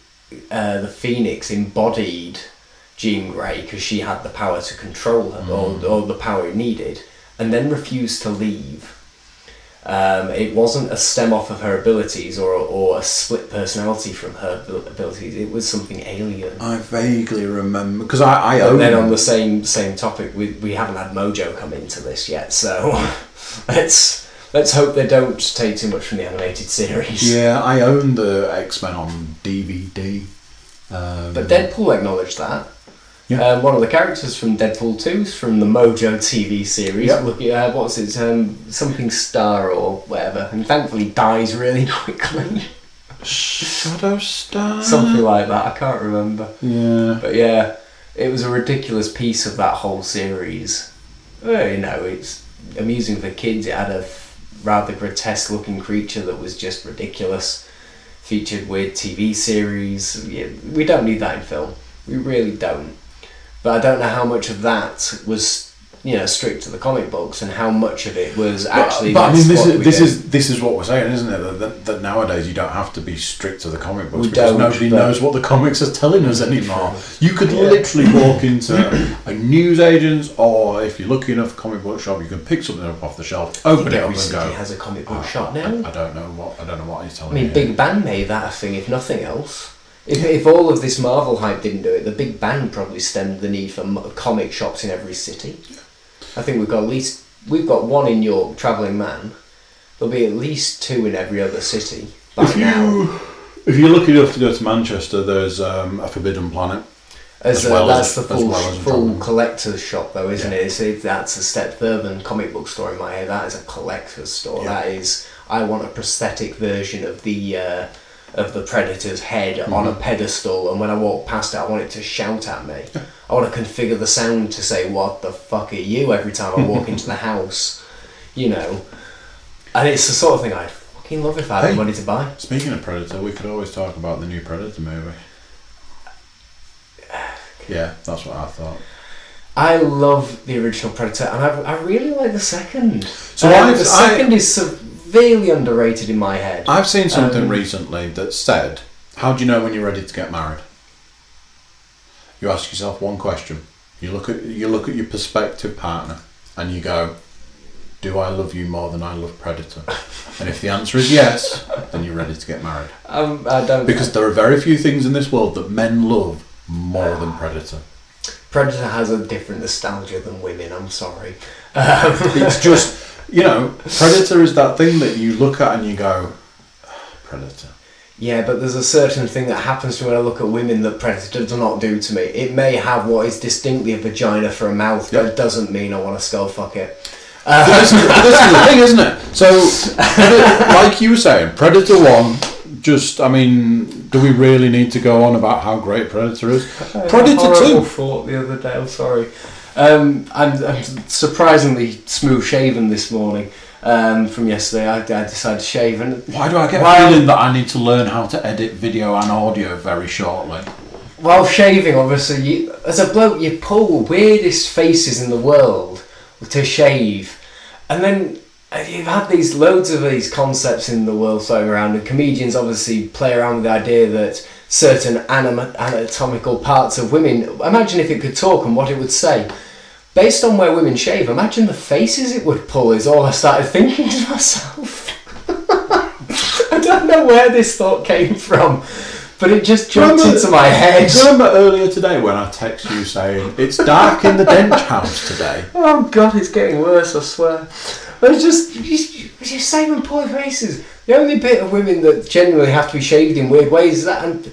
the Phoenix embodied Jean Grey because she had the power to control her, or the power it needed, and then refused to leave. It wasn't a stem off of her abilities or a split personality from her abilities. It was something alien. I vaguely remember because I own. And then on the same topic, we haven't had Mojo come into this yet, so let's hope they don't take too much from the animated series. Yeah, I own the X-Men on DVD. But Deadpool acknowledged that. Yeah. One of the characters from Deadpool 2 is from the Mojo TV series. Yep. Looking at what's it, something Star or whatever, and thankfully dies really quickly. Shadow Star? Something like that, I can't remember. Yeah. But yeah, it was a ridiculous piece of that whole series. Well, you know, it's amusing for kids. It had a rather grotesque looking creature that was just ridiculous. Featured weird TV series. Yeah, we don't need that in film. We really don't. But I don't know how much of that was, strict to the comic books, and how much of it was actually. But I mean, this is what we're saying, isn't it? That nowadays you don't have to be strict to the comic books because nobody knows what the comics are telling us anymore. You could literally walk into a newsagent's, or if you're lucky enough, a comic book shop, you can pick something up off the shelf, open it up, and go. Has a comic book shop now. I don't know what he's telling me. I mean, Big Bang made that a thing, if nothing else. If all of this Marvel hype didn't do it, the Big Bang probably stemmed the need for comic shops in every city. I think we've got one in York, Travelling Man. There'll be at least 2 in every other city by now. If you're lucky enough to go to Manchester, there's a Forbidden Planet. That's the full collector's shop, though, isn't it? That's a step further than comic book store in my head. That is a collector's store. Yeah. That is, I want a prosthetic version of the Predator's head on a pedestal, and when I walk past it, I want it to shout at me. I want to configure the sound to say, "What the fuck are you?" every time I walk into the house, you know. And it's the sort of thing I'd fucking love if I had money to buy. Speaking of Predator, we could always talk about the new Predator movie. Yeah, that's what I thought. I love the original Predator, and I really like the second. So the second is severely underrated in my head. I've seen something recently that said, how do you know when you're ready to get married? You ask yourself one question. You look at your prospective partner and you go, do I love you more than I love Predator? And if the answer is yes, then you're ready to get married. I don't. Because there are very few things in this world that men love more than Predator. Predator has a different nostalgia than women, I'm sorry. It's just, you know, Predator is that thing that you look at and you go, Predator. Yeah, but there's a certain thing that happens to me when I look at women that Predator does not do to me. It may have what is distinctly a vagina for a mouth, but it doesn't mean I want to skull fuck it. This is the thing, isn't it? So, like you were saying, Predator 1, just, I mean, do we really need to go on about how great Predator is? Predator 2. Thought the other day, I'm sorry. I'm surprisingly smooth shaven this morning from yesterday. I decided to shave. And why do I get a feeling that I need to learn how to edit video and audio very shortly? While shaving, obviously, as a bloke, you pull weirdest faces in the world to shave. And then you've had loads of these concepts in the world floating around, and comedians obviously play around with the idea that certain anatomical parts of women, imagine if it could talk and what it would say. Based on where women shave, imagine the faces it would pull is all I started thinking to myself. I don't know where this thought came from, but it just jumped into my head. Do you remember earlier today when I texted you saying, it's dark in the Dench house today? Oh God, it's getting worse, I swear. It's just saving poor faces. The only bit of women that genuinely have to be shaved in weird ways is that, and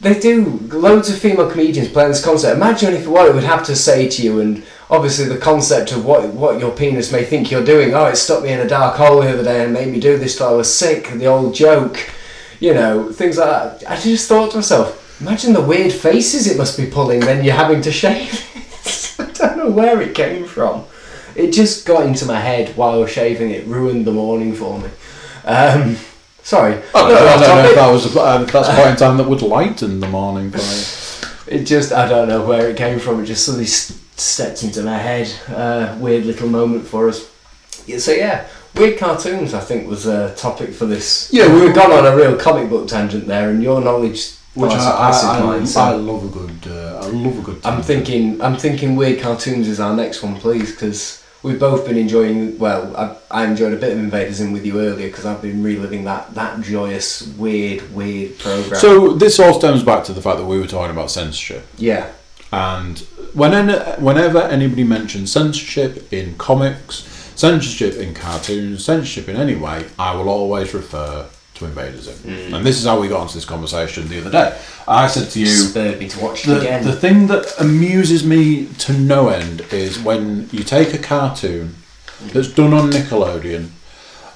they do. Loads of female comedians playing this concept. Imagine if what it would have to say to you, and obviously the concept of what your penis may think you're doing. Oh, it stuck me in a dark hole the other day and made me do this till I was sick. The old joke, you know, things like that. I just thought to myself, imagine the weird faces it must be pulling. Then you're having to shave. I don't know where it came from. It just got into my head while I was shaving. It ruined the morning for me. Sorry. I don't know if that was that's a point in time that would lighten the morning for you. It just, I don't know where it came from. It just suddenly stepped into my head. Weird little moment for us. So yeah, weird cartoons I think was a topic for this. Yeah, we've gone on a real comic book tangent there, and your knowledge. Which I love a good. I'm thinking weird cartoons is our next one, please, because we've both been enjoying. Well, I enjoyed a bit of Invaders In with you earlier because I've been reliving that joyous, weird program. So this all stems back to the fact that we were talking about censorship. Yeah. And whenever anybody mentions censorship in comics, censorship in cartoons, censorship in any way, I will always refer to Invaders In. And this is how we got onto this conversation the other day. I said to you, spurred me to watch it again. The thing that amuses me to no end is when you take a cartoon that's done on Nickelodeon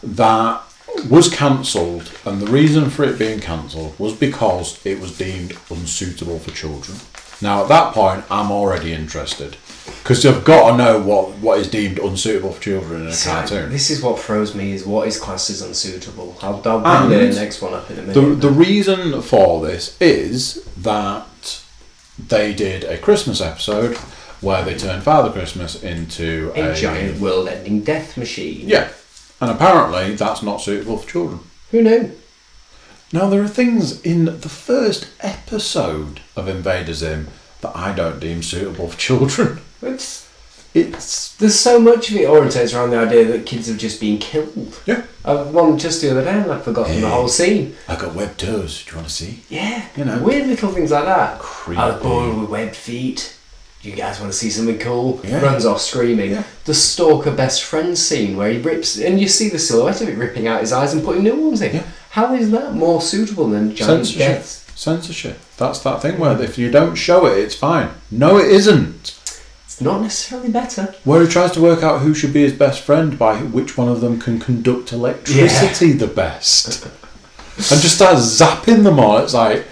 that was cancelled, and the reason for it being cancelled was because it was deemed unsuitable for children. Now at that point I'm already interested, because you've got to know what is deemed unsuitable for children in a cartoon. This is what throws me, is what is classed as unsuitable. I'll bring the next one up in a minute. The reason for this is that they did a Christmas episode where they turned Father Christmas into a giant world-ending death machine. Yeah, and apparently that's not suitable for children. Who knew? Now there are things in the first episode of Invaders In that I don't deem suitable for children. There's so much of it orientates around the idea that kids have just been killed. Yeah. One just the other day and I'd forgotten the whole scene. I got webbed toes. Do you want to see? Yeah. You know, weird little things like that. Creepy. I was born with webbed feet. you guys want to see something cool? Yeah. Runs off screaming. Yeah. The Stalker best friend scene where he rips, and you see the silhouette of it ripping out his eyes and putting new ones in. Yeah. How is that more suitable than giant deaths? Censorship. That's that thing where if you don't show it, it's fine. No, it isn't. It's not necessarily better. Where he tries to work out who should be his best friend by which one of them can conduct electricity the best. And just starts zapping them all. It's like...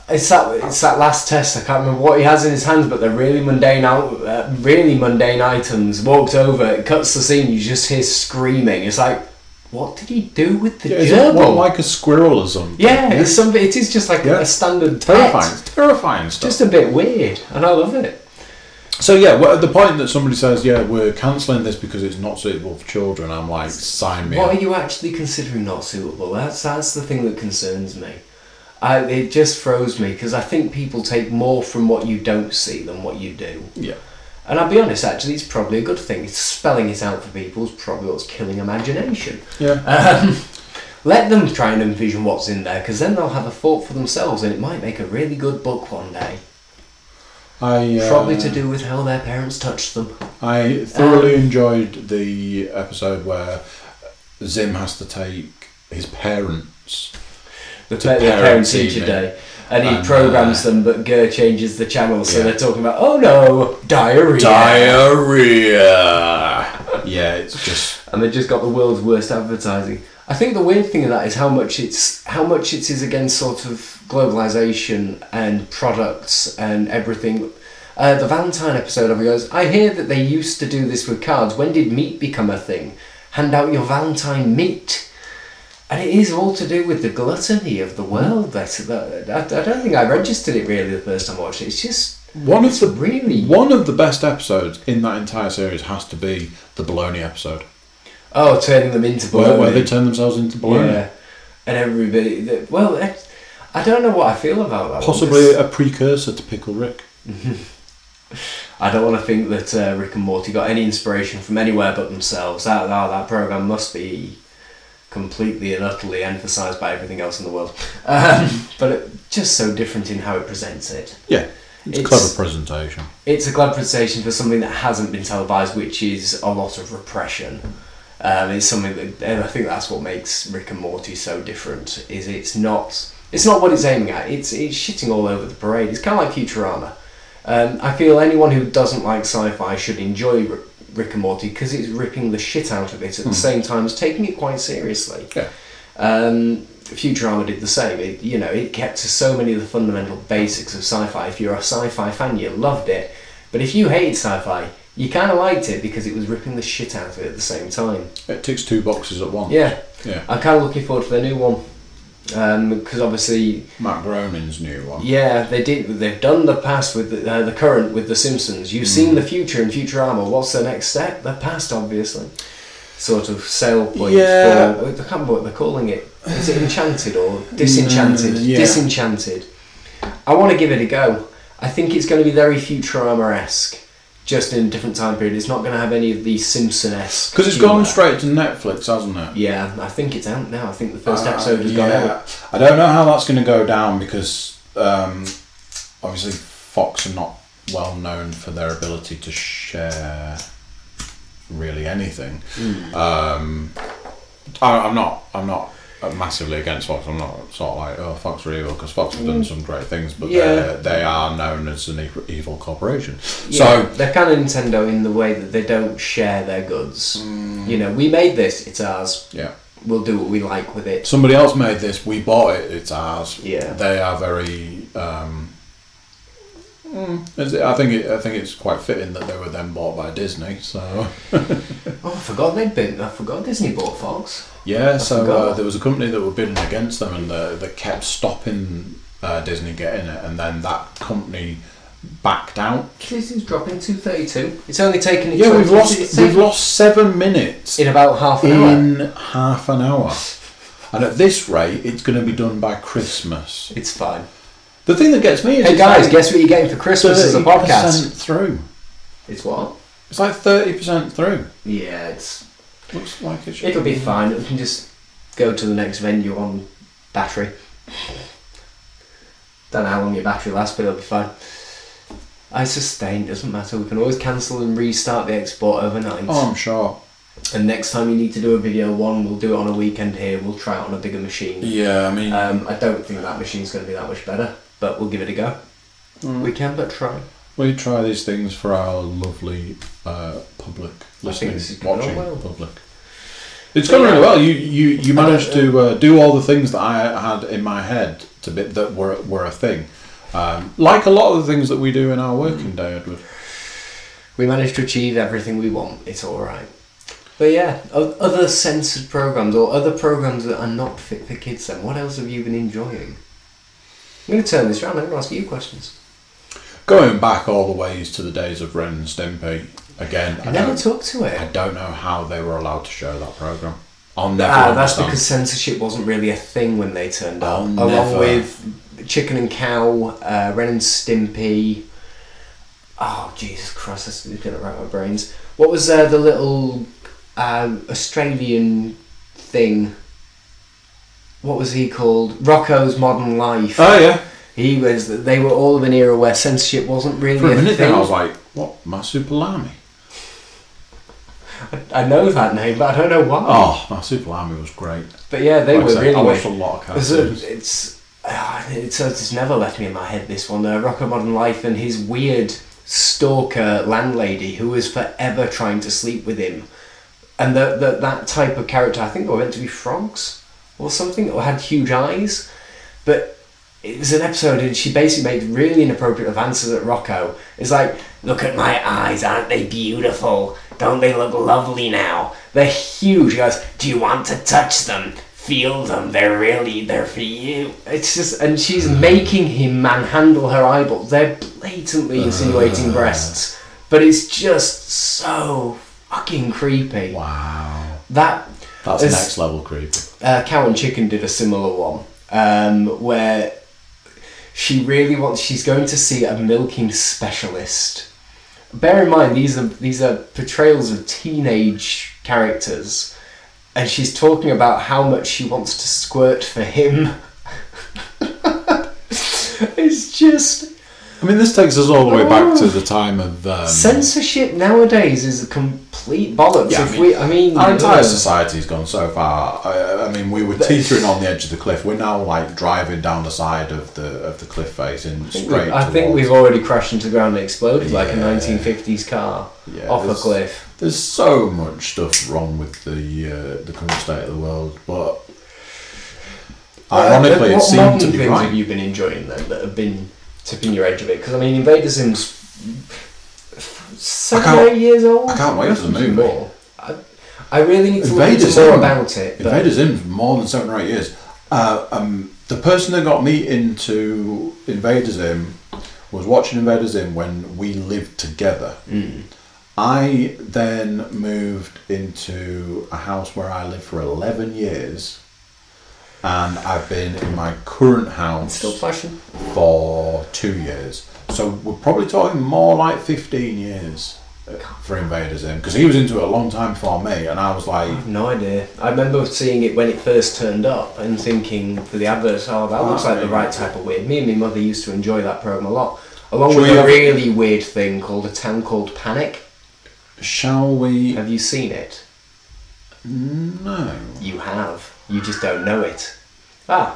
It's that last test. I can't remember what he has in his hands, but they're really mundane items. Walked over, it cuts the scene, you just hear screaming. It's like, what did he do with the gerbil? What, like a squirrel or something? Yeah, it's something. It is just like a standard terrifying, pet. terrifying stuff. Just a bit weird, and I love it. So yeah, well, at the point that somebody says, "Yeah, we're cancelling this because it's not suitable for children," I'm like, sign me What up. are you actually considering not suitable? That's the thing that concerns me. It just throws me because I think people take more from what you don't see than what you do. Yeah. And I'll be honest, actually, it's probably a good thing. It's spelling it out for people is probably what's killing imagination. Yeah. Let them try and envision what's in there, because then they'll have a thought for themselves, and it might make a really good book one day. Probably to do with how their parents touched them. I thoroughly enjoyed the episode where Zim has to take his parents The parent-teacher day. And he programs them, but Ger changes the channel, so they're talking about, oh no, diarrhea. Diarrhea. Yeah, it's just... And they just got the world's worst advertising. I think the weird thing of that is how much it is against sort of globalisation and products and everything. The Valentine episode of it goes, I hear that they used to do this with cards. When did meat become a thing? Hand out your Valentine meat. And it is all to do with the gluttony of the world. I don't think I registered it really the first time I watched it. It's just one of the best episodes in that entire series has to be the bologna episode. Oh, turning them into bologna. Where they turn themselves into bologna. Yeah, and everybody. I don't know what I feel about that. Possibly a precursor to Pickle Rick. I don't want to think that Rick and Morty got any inspiration from anywhere but themselves. That program must be completely and utterly emphasised by everything else in the world. But just so different in how it presents it. Yeah, it's a clever presentation. It's a clever presentation for something that hasn't been televised, which is a lot of repression. It's something that, and I think that's what makes Rick and Morty so different. Is it's not what it's aiming at. It's shitting all over the parade. It's kind of like Futurama. I feel anyone who doesn't like sci-fi should enjoy Rick and Morty because it's ripping the shit out of it at the same time as taking it quite seriously. Yeah. Futurama did the same. It kept to so many of the fundamental basics of sci-fi. If you're a sci-fi fan, you loved it. But if you hated sci-fi, you kind of liked it because it was ripping the shit out of it at the same time. It ticks two boxes at once. Yeah. Yeah. I'm kind of looking forward to their new one. Because obviously Matt Groening's new one. Yeah, they've done the past with the current with the Simpsons. You've seen the future in Futurama. What's the next step? The past, obviously. Sort of sale point for, I can't remember what they're calling it. Is it Enchanted or Disenchanted? Disenchanted. I want to give it a go. I think it's going to be very Futurama-esque, just in a different time period. It's not going to have any of the Simpson-esque. Because it's gone straight to Netflix, hasn't it? Yeah, I think it's out now. I think the first episode has gone out. I don't know how that's going to go down because obviously Fox are not well known for their ability to share really anything. I'm not massively against Fox. I'm not sort of like, oh, Fox are evil, because Fox have done some great things, but they are known as an evil corporation. Yeah, so they're kind of Nintendo in the way that they don't share their goods. We made this, it's ours. Yeah. We'll do what we like with it. Somebody else made this, we bought it, it's ours. Yeah. They are very... I think it's quite fitting that they were then bought by Disney. So. I forgot Disney bought Fox. Yeah, so there was a company that were bidding against them, and they kept stopping Disney getting it, and then that company backed out. This is dropping 232. It's only taken. Yeah, we've lost 7 minutes in about half an hour. And at this rate, it's going to be done by Christmas. It's fine. The thing that gets me is... Hey guys, guess what you're getting for Christmas as a podcast? 30% through. It's what? It's like 30% through. Yeah, it's... Looks like it should. It'll be fine. We can just go to the next venue on battery. Don't know how long your battery lasts, but it'll be fine. I sustain, doesn't matter. We can always cancel and restart the export overnight. Oh, I'm sure. And next time you need to do a video one, we'll do it on a weekend here. We'll try it on a bigger machine. Yeah, I mean... I don't think that machine's going to be that much better, but we'll give it a go. We can but try. We try these things for our lovely public listening, watching public. It's gone really well. You managed to do all the things that I had in my head that were a thing. Like a lot of the things that we do in our working day, Edward. We managed to achieve everything we want. It's all right. But yeah, other censored programs or other programs that are not fit for kids. Then what else have you been enjoying? I'm going to turn this around. I'm going to ask you questions. Going back all the ways to the days of Ren and Stimpy, again, I never took to it. I don't know how they were allowed to show that program. I'll never That's understand. because censorship wasn't really a thing when they turned up. Along with Chicken and Cow, Ren and Stimpy. Oh, Jesus Christ, that's going to rack my brains. What was the little Australian thing? What was he called? Rocco's Modern Life. Oh, yeah. They were all of an era where censorship wasn't really For a minute thing. there, I was like, what? Marsupilami? I know that name, but I don't know why. Oh, Marsupilami was great. But yeah, they were really. I watched a lot of cartoons. It's never left me in my head, this one. Rocco Modern Life and his weird stalker landlady who was forever trying to sleep with him. And that type of character, I think they were meant to be frogs or something, or had huge eyes. But it was an episode and she basically made really inappropriate advances at Rocco. It's like, look at my eyes, aren't they beautiful? Don't they look lovely now? They're huge. He goes, do you want to touch them? Feel them, they're for you. It's just, and she's making him manhandle her eyeballs. They're blatantly insinuating breasts. But it's just so fucking creepy. Wow. That's next level creepy. Cow and Chicken did a similar one. Where she's going to see a milking specialist. Bear in mind, these are portrayals of teenage characters, and she's talking about how much she wants to squirt for him. It's just... I mean, this takes us all the way back to the time of... censorship nowadays is a complete bollocks. Yeah, our entire society's gone so far. I mean, we were teetering on the edge of the cliff. We're now like driving down the side of the cliff face and straight. I think we've already crashed into the ground and exploded like a 1950s car off a cliff. There's so much stuff wrong with the current state of the world, but ironically, it seemed to be right. What have you been enjoying then that have been tipping your edge of it? Because I mean, Invader Zim's 7 or 8 years old. I can't wait for the movie. More. I really need to look into more about it. Invader Zim's more than 7 or 8 years. The person that got me into Invader Zim was watching Invader Zim when we lived together. I then moved into a house where I lived for 11 years. And I've been in my current house still flashing for 2 years. So we're probably talking more like 15 years for Invader Zim, because he was into it a long time before me, and I was like... I have no idea. I remember seeing it when it first turned up and thinking for the adverts, that looks like the right type of weird. Me and my mother used to enjoy that programme a lot. Along with a really weird thing called A Town Called Panic. Shall we... Have you seen it? No. You have. You just don't know it.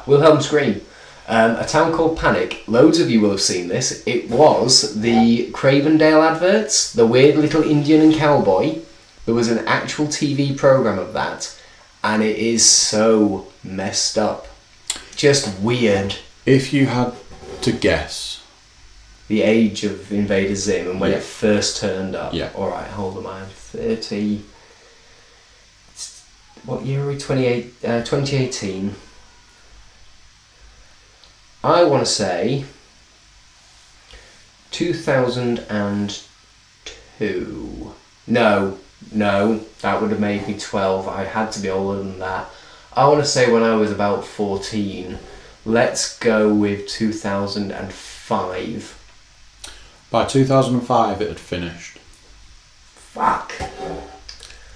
Wilhelm Scream. A Town Called Panic. Loads of you will have seen this. It was the Cravendale adverts, the weird little Indian and cowboy. There was an actual TV programme of that, and it is so messed up. Just weird. If you had to guess... The age of Invader Zim and when it first turned up. Yeah. Alright, hold on, I'm 30... What year are we? 2018. I want to say 2002. No, that would have made me 12. I had to be older than that. I want to say when I was about 14. Let's go with 2005. By 2005 it had finished. Fuck.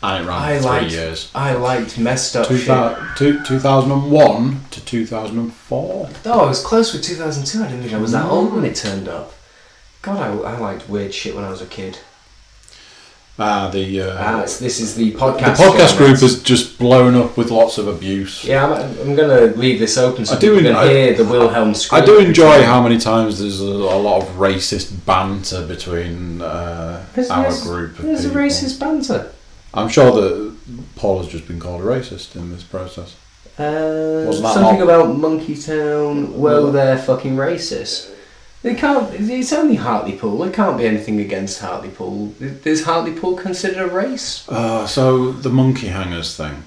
And it ran for 3 years. I liked messed up shit. 2001 to 2004. Oh, I was close with 2002. I didn't think I was that old when it turned up. God, I liked weird shit when I was a kid. This is the podcast. The podcast group has just blown up with lots of abuse. Yeah, I'm going to leave this open so you can hear the Wilhelm scream. I do enjoy how many times there's a lot of racist banter between our group of There's people. a racist banter. I'm sure that Paul has just been called a racist in this process. Something about Monkey Town. Well, they're fucking racist. They can't. It's only Hartlepool. There can't be anything against Hartlepool. Is Hartlepool considered a race? So the monkey hangers thing.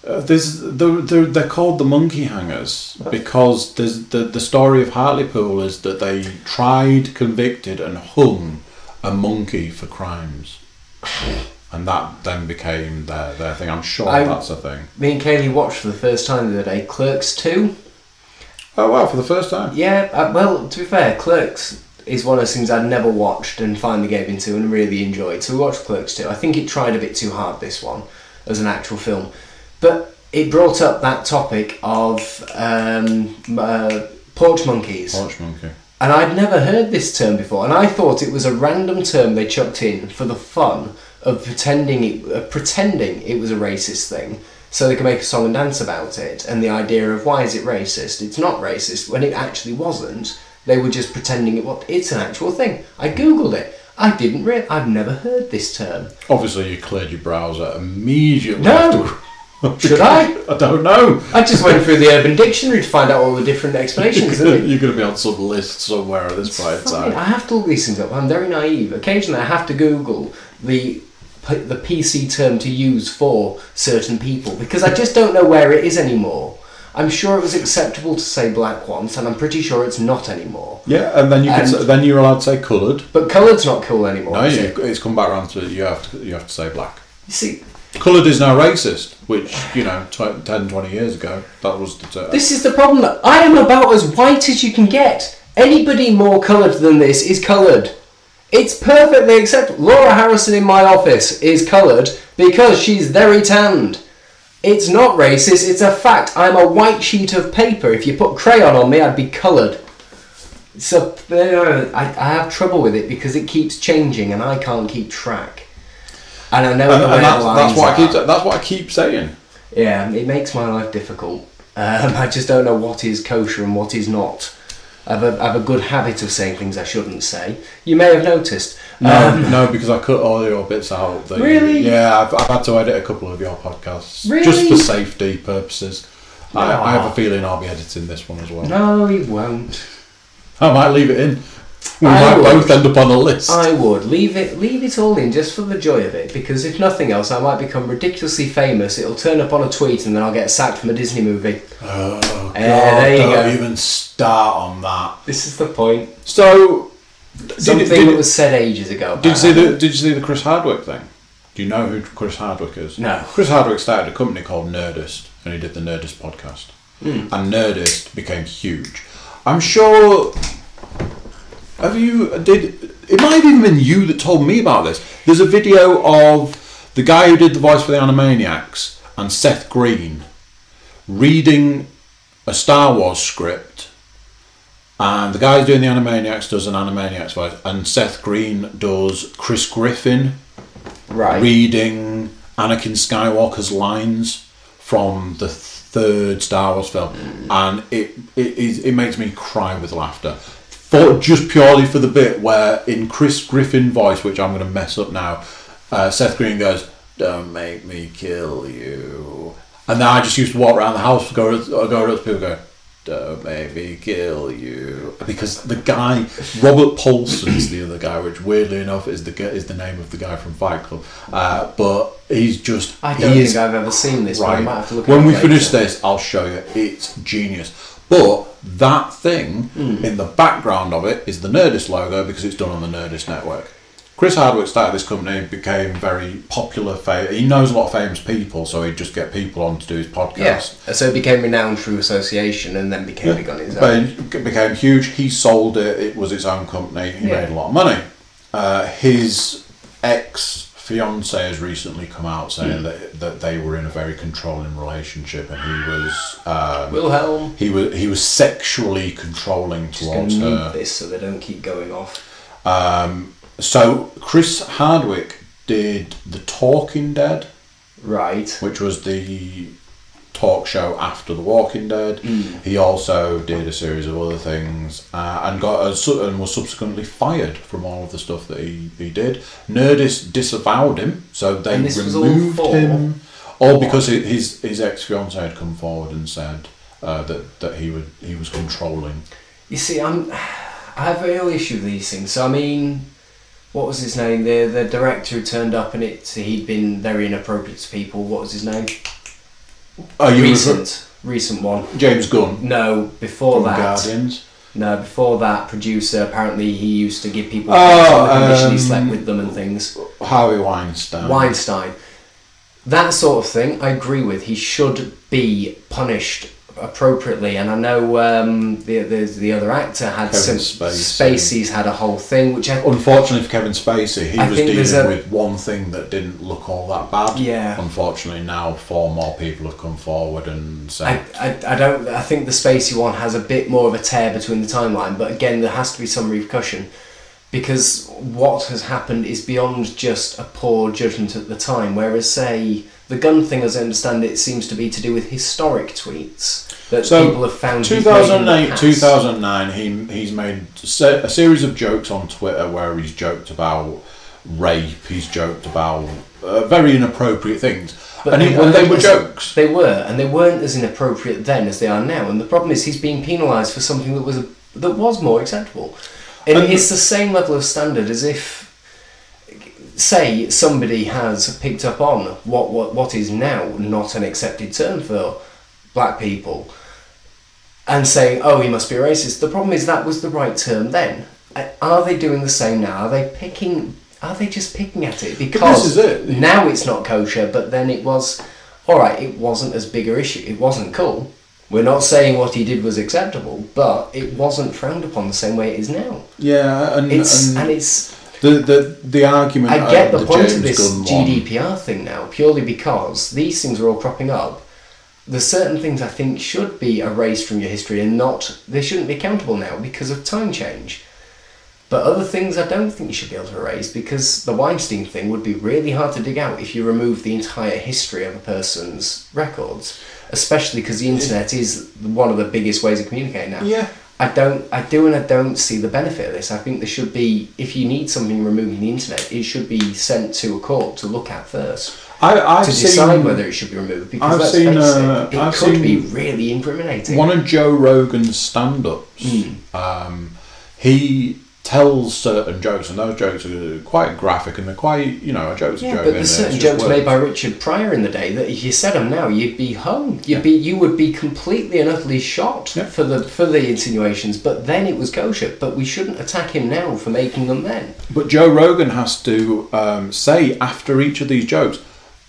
They're called the monkey hangers because the story of Hartlepool is that they tried, convicted, and hung a monkey for crimes, and that then became their thing. I'm sure that's a thing. Me and Kaylee watched for the first time the other day Clerks 2. Oh wow, for the first time? Yeah, well, to be fair, Clerks is one of those things I'd never watched and finally gave into and really enjoyed. So we watched Clerks 2. I think it tried a bit too hard, this one, as an actual film. But it brought up that topic of porch monkeys. Porch monkey. And I'd never heard this term before, and I thought it was a random term they chucked in for the fun of pretending it was a racist thing. So they can make a song and dance about it, and the idea of why is it racist? It's not racist when it actually wasn't. They were just pretending it was. It's an actual thing. I googled it. I've never heard this term. Obviously, you cleared your browser immediately. No. Should I? I don't know. I just went through the Urban Dictionary to find out all the different explanations. You're going to be on some list somewhere at this point in time. I have to look these things up. I'm very naive. Occasionally, I have to Google the PC term to use for certain people because I just don't know where it is anymore. I'm sure it was acceptable to say black once, and I'm pretty sure it's not anymore. Yeah, and then you're allowed to say coloured. But coloured's not cool anymore. No, it's come back around to you have to say black. You see, coloured is now racist, which 10, 20 years ago that was the term. This is the problem. That I am about as white as you can get. Anybody more coloured than this is coloured. It's perfectly acceptable. Laura Harrison in my office is coloured because she's very tanned. It's not racist, it's a fact. I'm a white sheet of paper. If you put crayon on me, I'd be coloured. So I have trouble with it because it keeps changing and I can't keep track. And I know that's what I keep saying. Yeah, it makes my life difficult. I just don't know what is kosher and what is not. I have a good habit of saying things I shouldn't say. You may have noticed. No, because I cut all your bits out. Really? Yeah, I've had to edit a couple of your podcasts. Really? Just for safety purposes. I have a feeling I'll be editing this one as well. No, you won't. I might leave it in. We might both end up on a list. I would. Leave it all in just for the joy of it, because if nothing else, I might become ridiculously famous. It'll turn up on a tweet and then I'll get sacked from a Disney movie. Oh, God, there you don't go. even start on that. This is the point. So, something that was said ages ago. Did you see the Chris Hardwick thing? Do you know who Chris Hardwick is? No. Chris Hardwick started a company called Nerdist, and he did the Nerdist podcast. And Nerdist became huge. I'm sure... It might have even been you that told me about this. There's a video of the guy who did the voice for the Animaniacs and Seth Green reading a Star Wars script, and the guy who's doing the Animaniacs does an Animaniacs voice, and Seth Green does Chris Griffin reading Anakin Skywalker's lines from the third Star Wars film, and it makes me cry with laughter. Just purely for the bit where in Chris Griffin voice, which I'm going to mess up now, Seth Green goes, "Don't make me kill you," and then I just used to walk around the house, go up to people, go, "Don't make me kill you," because the guy Robert Paulson's the other guy, which weirdly enough is the name of the guy from Fight Club, but he's just. I don't think I've ever seen this. Right. But I might have to look when we later. finish this, I'll show you. It's genius. But that thing in the background of it is the Nerdist logo because it's done on the Nerdist network. Chris Hardwick started this company, became very popular. He knows a lot of famous people, so he'd just get people on to do his podcast. Yeah, so it became renowned through association and then became big on his own. But it became huge. He sold it. It was its own company. He made a lot of money. His fiance has recently come out saying that they were in a very controlling relationship, and he was Wilhelm. He was sexually controlling towards Just gonna her. mute this so they don't keep going off. So Chris Hardwick did The Talking Dead, Right. which was the talk show after The Walking Dead. He also did a series of other things and was subsequently fired from all of the stuff that he did. Nerdist disavowed him, so they removed him. All because his ex-fiance had come forward and said that he was controlling. You see, I have a real issue with these things. So I mean, what was his name? The director who turned up and he'd been very inappropriate to people. What was his name? Recent one. James Gunn. No, before that. Guardians. No, before that, producer. Apparently, he used to give people on the condition he slept with them and things. Harvey Weinstein. That sort of thing, I agree with. He should be punished appropriately, and I know the other actor had Kevin some Spacey. Spacey's had a whole thing, which unfortunately for Kevin Spacey, he I was think dealing with one thing that didn't look all that bad. Yeah. Unfortunately, now 4 more people have come forward and said. I think the Spacey one has a bit more of a tear between the timeline, but again, there has to be some repercussion, because what has happened is beyond just a poor judgment at the time. Whereas, say, the gun thing, as I understand it, seems to be to do with historic tweets that people have found. 2008, 2009, he's made a series of jokes on Twitter where he's joked about rape, he's joked about very inappropriate things. But and they were jokes. They were, and they weren't as inappropriate then as they are now. And the problem is he's being penalised for something that was more acceptable. And it's the same level of standard as if, say, somebody has picked up on what is now not an accepted term for black people, and saying, "Oh, he must be a racist." The problem is that was the right term then. Are they doing the same now? Are they just picking at it? Because this is it. Now it's not kosher, but then it was. All right, it wasn't as big a issue. It wasn't cool. We're not saying what he did was acceptable, but it wasn't frowned upon the same way it is now. Yeah, and it's the argument. I get the point of this Gunn GDPR thing now, purely because these things are all cropping up. There's certain things I think should be erased from your history, and they shouldn't be accountable now because of time change. But other things I don't think you should be able to erase, because the Weinstein thing would be really hard to dig out if you remove the entire history of a person's records, especially because the internet is one of the biggest ways of communicating now. Yeah. I don't see the benefit of this. I think there should be, if you need something removing the internet, it should be sent to a court to look at first. I've to decide whether it should be removed, because it could be really incriminating. One of Joe Rogan's stand-ups, he tells certain jokes, and those jokes are quite graphic, and they're quite, a joke's a joke. But there's certain jokes made by Richard Pryor in the day that if you said them now, you'd be hung. You would be completely and utterly shot for the insinuations. But then it was kosher. But we shouldn't attack him now for making them then. But Joe Rogan has to say after each of these jokes,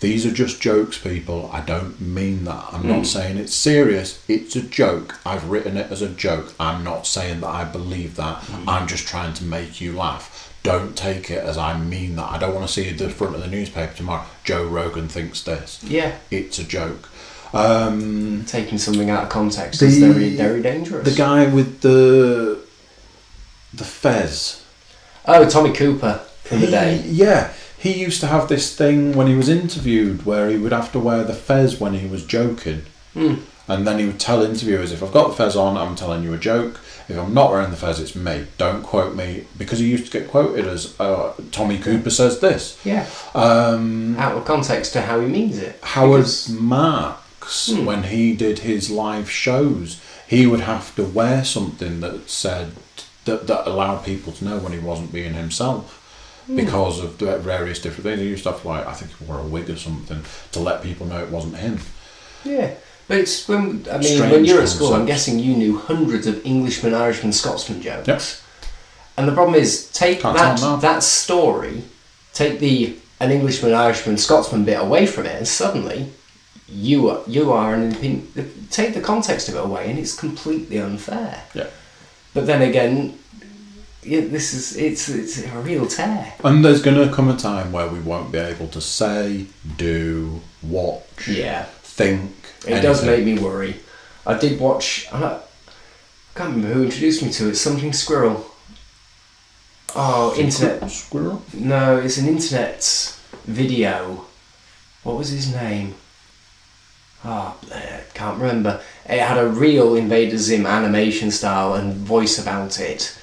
"These are just jokes, people. I don't mean that. I'm not saying it's serious. It's a joke. I've written it as a joke. I'm not saying that I believe that. I'm just trying to make you laugh. Don't take it as I mean that. I don't want to see the front of the newspaper tomorrow. Joe Rogan thinks this. Yeah. It's a joke." Taking something out of context is very, very dangerous. The guy with the fez. Oh, Tommy Cooper from the day. Yeah. He used to have this thing when he was interviewed where he would have to wear the fez when he was joking. And then he would tell interviewers, if I've got the fez on, I'm telling you a joke. If I'm not wearing the fez, it's me. Don't quote me. Because he used to get quoted as, Tommy Cooper says this. Yeah. Out of context to how he means it. Howard Marks, when he did his live shows, he would have to wear something that said, that allowed people to know when he wasn't being himself. Because of the various different things. He used to have to, I think he wore a wig or something to let people know it wasn't him. Yeah. But it's when Strange you're at school, concepts. I'm guessing you knew hundreds of Englishmen, Irishmen, Scotsman jokes. Yep. And the problem is, take that story, take an Englishman, Irishman, Scotsman bit away from it, and suddenly you are take the context of it away, and it's completely unfair. Yeah. But then again, it's a real tear. And there's going to come a time where we won't be able to say, do, watch, think. It does make me worry. I did watch. I can't remember who introduced me to it. Something Squirrel. Oh, internet. Squirrel? No, it's an internet video. What was his name? Can't remember. It had a real Invader Zim animation style and voice about it,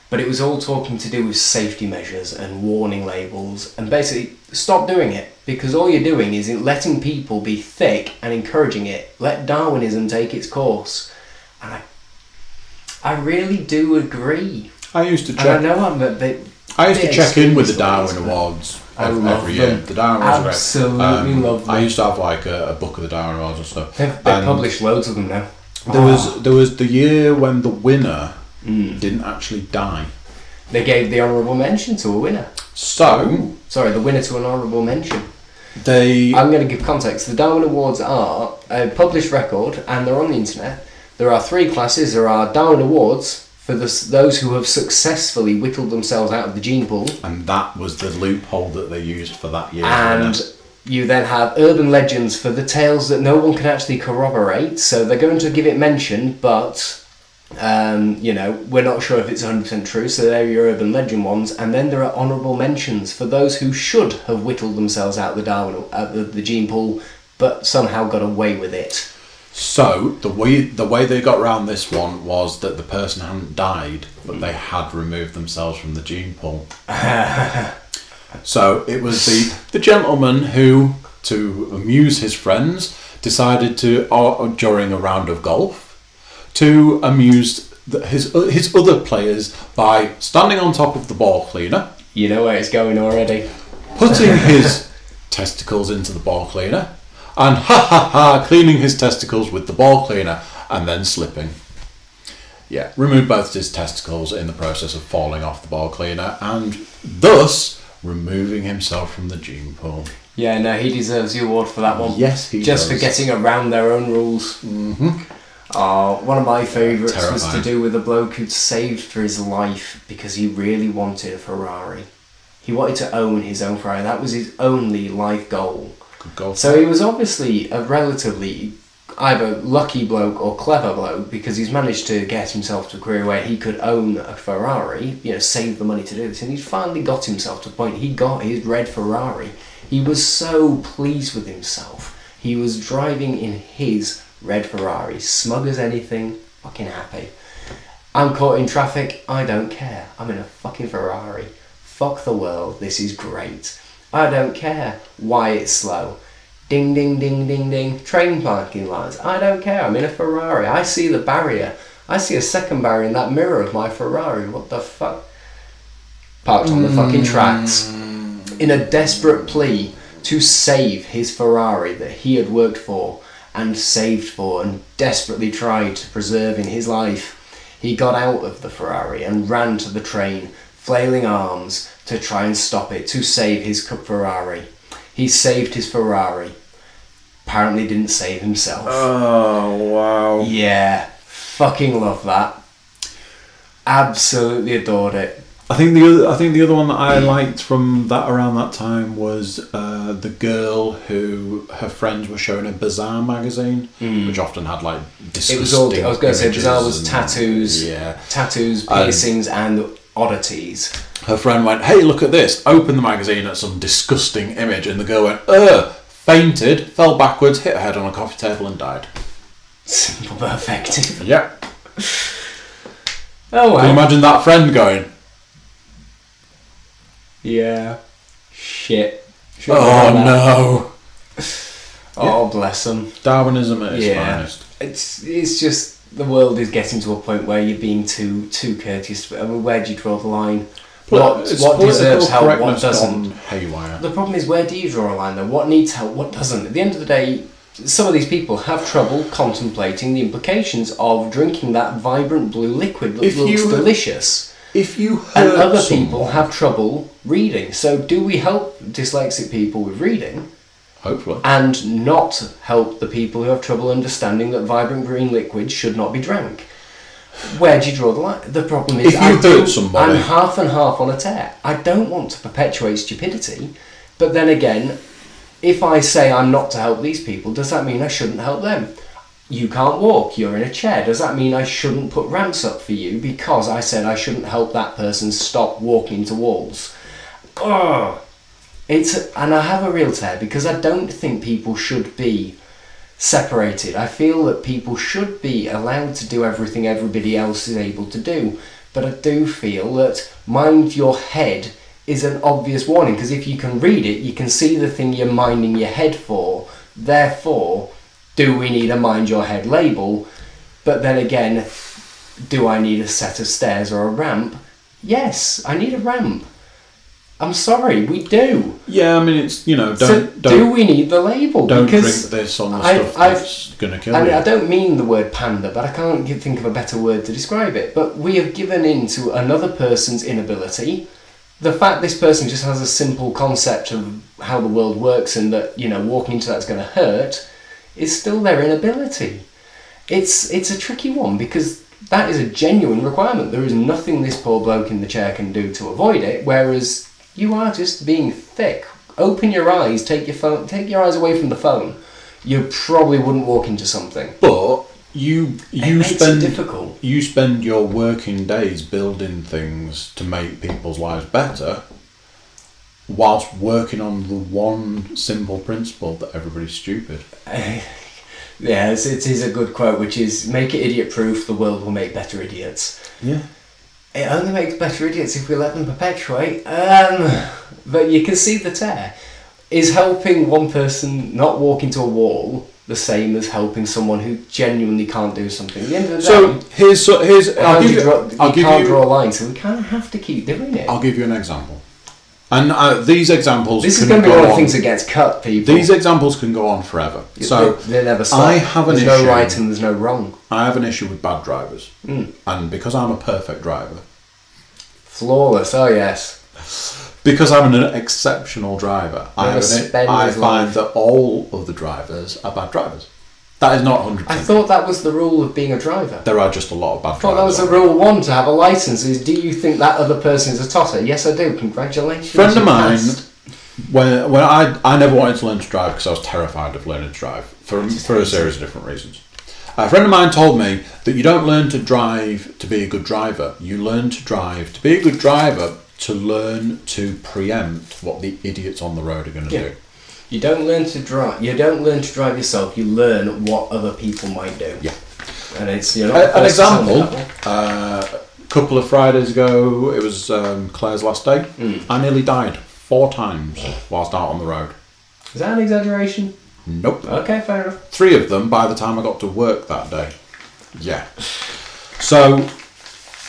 but it was all talking to do with safety measures and warning labels, and basically stop doing it, because all you're doing is letting people be thick and encouraging it. Let Darwinism take its course. And I really do agree. I used to check. And I know I'm a bit. I used to check in with the Darwin Awards every year. The Darwin Awards are absolutely love them. I used to have like a book of the Darwin Awards and stuff. They've published loads of them now. There was the year when the winner didn't actually die. They gave the honourable mention to a winner. So sorry, the winner to an honourable mention. I'm going to give context. The Darwin Awards are a published record, and they're on the internet. There are 3 classes. There are Darwin Awards for those who have successfully whittled themselves out of the gene pool. And that was the loophole that they used for that year. And you then have urban legends for the tales that no one can actually corroborate. So they're going to give it mention, but we're not sure if it's 100% true. So they're your urban legend ones. And then there are honourable mentions for those who should have whittled themselves out of the gene pool, but somehow got away with it. So the way they got around this one was that the person hadn't died, but they had removed themselves from the gene pool. So it was the gentleman who, to amuse his friends, decided to, during a round of golf, to amuse his other players by standing on top of the ball cleaner. You know where it's going already. Putting his testicles into the ball cleaner. And cleaning his testicles with the ball cleaner, and then slipping. Yeah, removed both his testicles in the process of falling off the ball cleaner, and thus removing himself from the gene pool. Yeah, no, he deserves the award for that one. Yes, he does. Just for getting around their own rules. Mm-hmm. One of my favourites was Terrifying. to do with a bloke who'd saved for his life because he really wanted a Ferrari. He wanted to own his own Ferrari. That was his only life goal. Good goal. So he was obviously a relatively either lucky bloke or clever bloke, because he's managed to get himself to a career where he could own a Ferrari, save the money to do this, and he's finally got himself to the point he got his red Ferrari. He was so pleased with himself. He was driving in his red Ferrari, smug as anything, fucking happy. I'm caught in traffic, I don't care. I'm in a fucking Ferrari. Fuck the world, this is great. I don't care why it's slow. Ding, ding, ding, ding, ding. Train parking lights. I don't care. I'm in a Ferrari. I see the barrier. I see a second barrier in that mirror of my Ferrari. What the fuck? Parked on the fucking tracks. In a desperate plea to save his Ferrari that he had worked for and saved for and desperately tried to preserve in his life, he got out of the Ferrari and ran to the train, flailing arms, to try and stop it, to save his Ferrari. He saved his Ferrari. Apparently didn't save himself. Oh, wow. Yeah. Fucking love that. Absolutely adored it. I think the other one that I liked from that around that time was the girl who her friends were showing a Bazaar magazine, which often had like disgusting. It was all. I was going to say images Bazaar was and- tattoos, piercings, and oddities. Her friend went, "Hey, look at this!" Opened the magazine at some disgusting image, and the girl went, "Ugh!" Fainted, fell backwards, hit her head on a coffee table, and died. Simple but effective. Yeah. Oh well. Can you imagine that friend going, Yeah. Shit. "Oh no!" Oh bless them. Darwinism at its finest. It's just the world is getting to a point where you're being too courteous. I mean, where do you draw the line? What deserves help? What doesn't? Haywire. The problem is, where do you draw a line though? What needs help? What doesn't? At the end of the day, some of these people have trouble contemplating the implications of drinking that vibrant blue liquid that looks delicious. If you And hurt other someone, people have trouble reading. So do we help dyslexic people with reading hopefully, and not help the people who have trouble understanding that vibrant green liquids should not be drank? Where do you draw the line? The problem is, If you hurt somebody, I'm half and half on a tear. I don't want to perpetuate stupidity, but then again, if I say I'm not to help these people, does that mean I shouldn't help them? You can't walk, you're in a chair. Does that mean I shouldn't put ramps up for you because I said I shouldn't help that person stop walking into walls? Ugh. And I have a real tear because I don't think people should be separated. I feel that people should be allowed to do everything everybody else is able to do. But I do feel that mind your head is an obvious warning, because if you can read it, you can see the thing you're minding your head for. Therefore, do we need a mind your head label? But then again, do I need a set of stairs or a ramp? Yes, I need a ramp. I'm sorry, we do. Yeah, I mean, it's, you know, do we need the label? Don't because drink this on the stuff that's going to kill you. I don't mean the word panda, but I can't think of a better word to describe it. But we have given in to another person's inability. The fact this person just has a simple concept of how the world works and that, you know, walking into that's going to hurt is still their inability. It's a tricky one because that is a genuine requirement. There is nothing this poor bloke in the chair can do to avoid it, whereas you are just being thick. Open your eyes, take your eyes away from the phone. You probably wouldn't walk into something. But you spend difficult. You spend your working days building things to make people's lives better, whilst working on the one simple principle that everybody's stupid. Yes, it is a good quote, which is, make it idiot-proof, the world will make better idiots. Yeah. It only makes better idiots if we let them perpetuate. But you can see the tear. Is helping one person not walk into a wall the same as helping someone who genuinely can't do something? At the end of the day, you can't draw a line, so we kind of have to keep doing it. I'll give you an example. And these examples. This is going to be one of the things that gets cut, people. These examples can go on forever. So they never stop. I have an issue. There's no right and there's no wrong. I have an issue with bad drivers, and because I'm a perfect driver, flawless. Oh yes. Because I'm an exceptional driver, I find that all of the drivers are bad drivers. That is not 100%. I thought that was the rule of being a driver. There are just a lot of bad drivers. I thought that was the rule one to have a licence. Is, do you think that other person is a tosser? Yes, I do. Congratulations. A friend of mine, when I never wanted to learn to drive because I was terrified of learning to drive for a series of different reasons. A friend of mine told me that you don't learn to drive to be a good driver. You learn to drive to be a good driver to learn to preempt what the idiots on the road are going to do. You don't learn to drive. You don't learn to drive yourself. You learn what other people might do. Yeah. And it's an example. A couple of Fridays ago, it was Claire's last day. I nearly died 4 times whilst out on the road. Is that an exaggeration? Nope. Okay, fair enough. 3 of them by the time I got to work that day. Yeah. So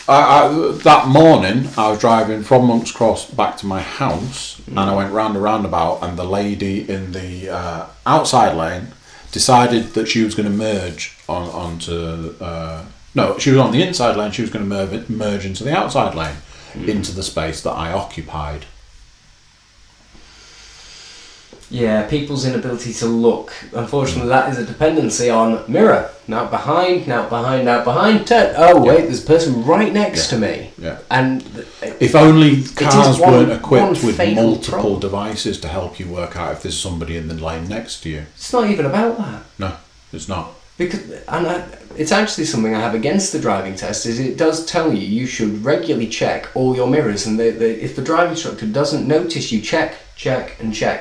that morning, I was driving from Monk's Cross back to my house, and I went round a roundabout, and the lady in the outside lane decided that she was going to merge onto... no, she was on the inside lane, she was going to merge into the outside lane, into the space that I occupied. Yeah, people's inability to look. Unfortunately, that is a dependency on mirror. Now behind, now behind, now behind. Turn. Oh, wait, there's a person right next to me. Yeah. And if only cars weren't equipped with multiple devices to help you work out if there's somebody in the lane next to you. It's not even about that. No, it's not. Because it's actually something I have against the driving test. Is it does tell you should regularly check all your mirrors, and if the driving instructor doesn't notice you check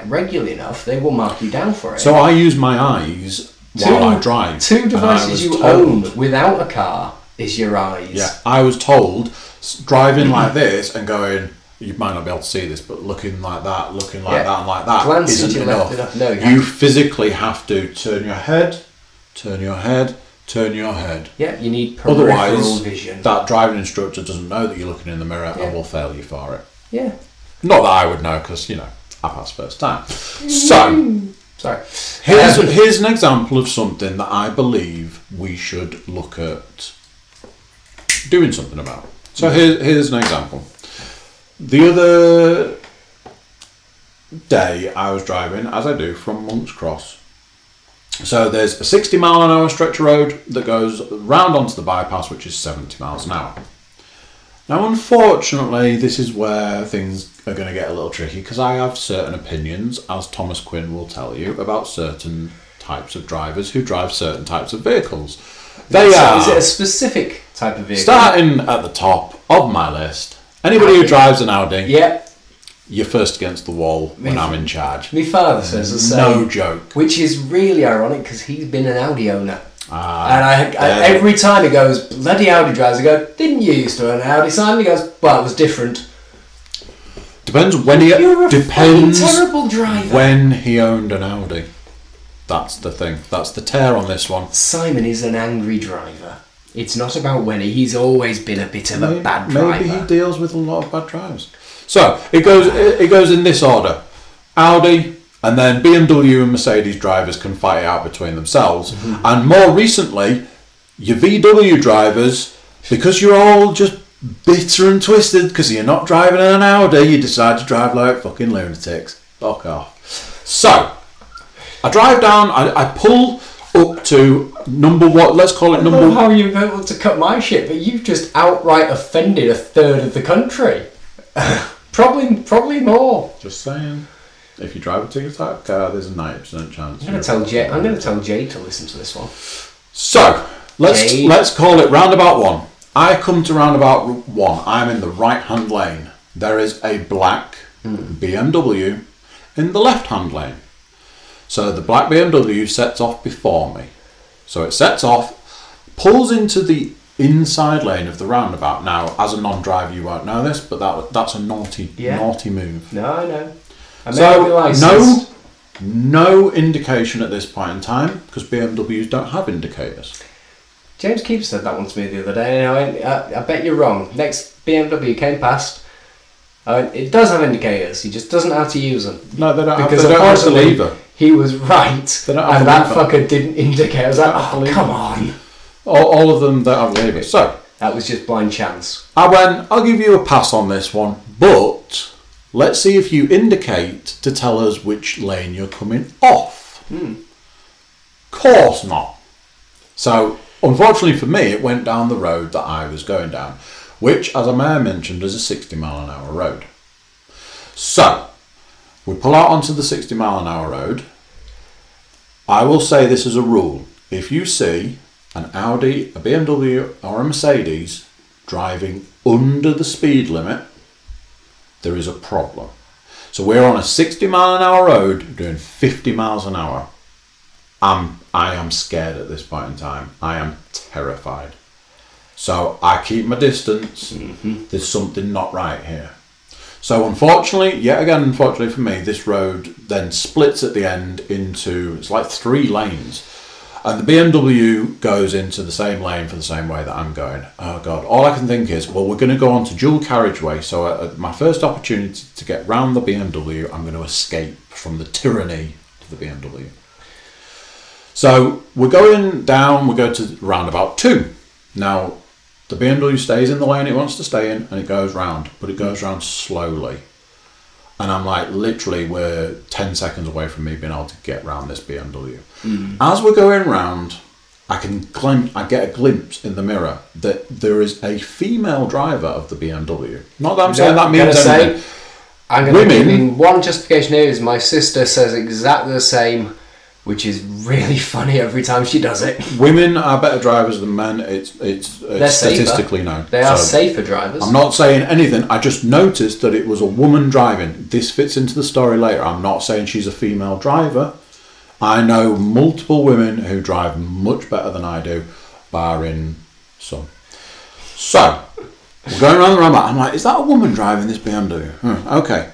regularly enough, they will mark you down for it. So I use my eyes while I drive. 2 devices you own without a car is your eyes. Yeah, I was told driving like this and going, you might not be able to see this, but looking like that, looking like that, and like that Glancing isn't enough. No, you physically have to turn your head, turn your head, turn your head. Yeah, you need peripheral vision. That driving instructor doesn't know that you're looking in the mirror and will fail you for it. Yeah. Not that I would know, because, I passed first time. So, sorry. Here's an example of something that I believe we should look at doing something about. So here's an example. The other day I was driving, as I do, from Monk's Cross So there's a 60 mile an hour stretch of road that goes round onto the bypass, which is 70 miles an hour. Now, unfortunately, this is where things are going to get a little tricky, because I have certain opinions, as Thomas Quinn will tell you, about certain types of drivers who drive certain types of vehicles. Is it a specific type of vehicle? Starting at the top of my list, anybody who drives an Audi, yep, you're first against the wall when I'm in charge. My father says the same. No joke. Which is really ironic, because he's been an Audi owner. And Every time he goes, bloody Audi drivers, I go, didn't you used to own an Audi? Simon, he goes, well, it was different. Depends when he... You're a depends terrible driver. when he owned an Audi. That's the thing. That's the tear on this one. Simon is an angry driver. It's not about when he's always been a bit of a bad driver. Maybe he deals with a lot of bad drivers. So, it goes in this order. Audi... And then BMW and Mercedes drivers can fight it out between themselves. Mm-hmm. And more recently, your VW drivers, because you're all just bitter and twisted because you're not driving an Audi, you decide to drive like fucking lunatics. Fuck off. So, I drive down, I pull up to number one, let's call it number... I love how you've been able to cut my shit, but you've just outright offended a third of the country. Probably more. Just saying. If you drive a ticket type car, there's a 90% chance. I'm going to tell Jay to listen to this one. So, let's call it roundabout one. I come to roundabout one. I'm in the right-hand lane. There is a black BMW in the left-hand lane. So the black BMW sets off before me. So it sets off, pulls into the inside lane of the roundabout. Now, as a non-driver, you won't know this, but that's a naughty move. No, I know. So, no indication at this point in time, because BMWs don't have indicators. James Keeper said that one to me the other day, and I bet you're wrong. Next BMW came past, it does have indicators, he just doesn't know how to use them. No, they don't have the lever. He was right, and that fucker didn't indicate. I was like, oh, come on. All of them don't have levers. So, that was just blind chance. I went, I'll give you a pass on this one, but... let's see if you indicate to tell us which lane you're coming off. Course not. So, unfortunately for me, it went down the road that I was going down, which, as I may have mentioned, is a 60 mile an hour road. So, we pull out onto the 60 mile an hour road. I will say this as a rule. If you see an Audi, a BMW or a Mercedes driving under the speed limit, there is a problem. So we're on a 60 mile an hour road doing 50 miles an hour. I am scared at this point in time. I am terrified. So I keep my distance. There's something not right here. So unfortunately for me, this road then splits at the end into, it's like 3 lanes. And the BMW goes into the same lane for the same way that I'm going. Oh God, all I can think is, well, we're going to go on to dual carriageway. So my first opportunity to get round the BMW, I'm going to escape from the tyranny of the BMW. So we're going down, we go to roundabout 2. Now, the BMW stays in the lane it wants to stay in and it goes round, but it goes round slowly. And I'm like, literally, we're 10 seconds away from me being able to get round this BMW. As we're going round, I get a glimpse in the mirror that there is a female driver of the BMW. Not that I'm saying that means anything. I'm going to give you one justification here is my sister says exactly the same, which is really funny every time she does it. Women are better drivers than men. It's statistically known. They are safer drivers. I'm not saying anything. I just noticed that it was a woman driving. This fits into the story later. I'm not saying she's a female driver. I know multiple women who drive much better than I do, barring some. So, we're going around the roundabout. I'm like, is that a woman driving this BMW? Okay.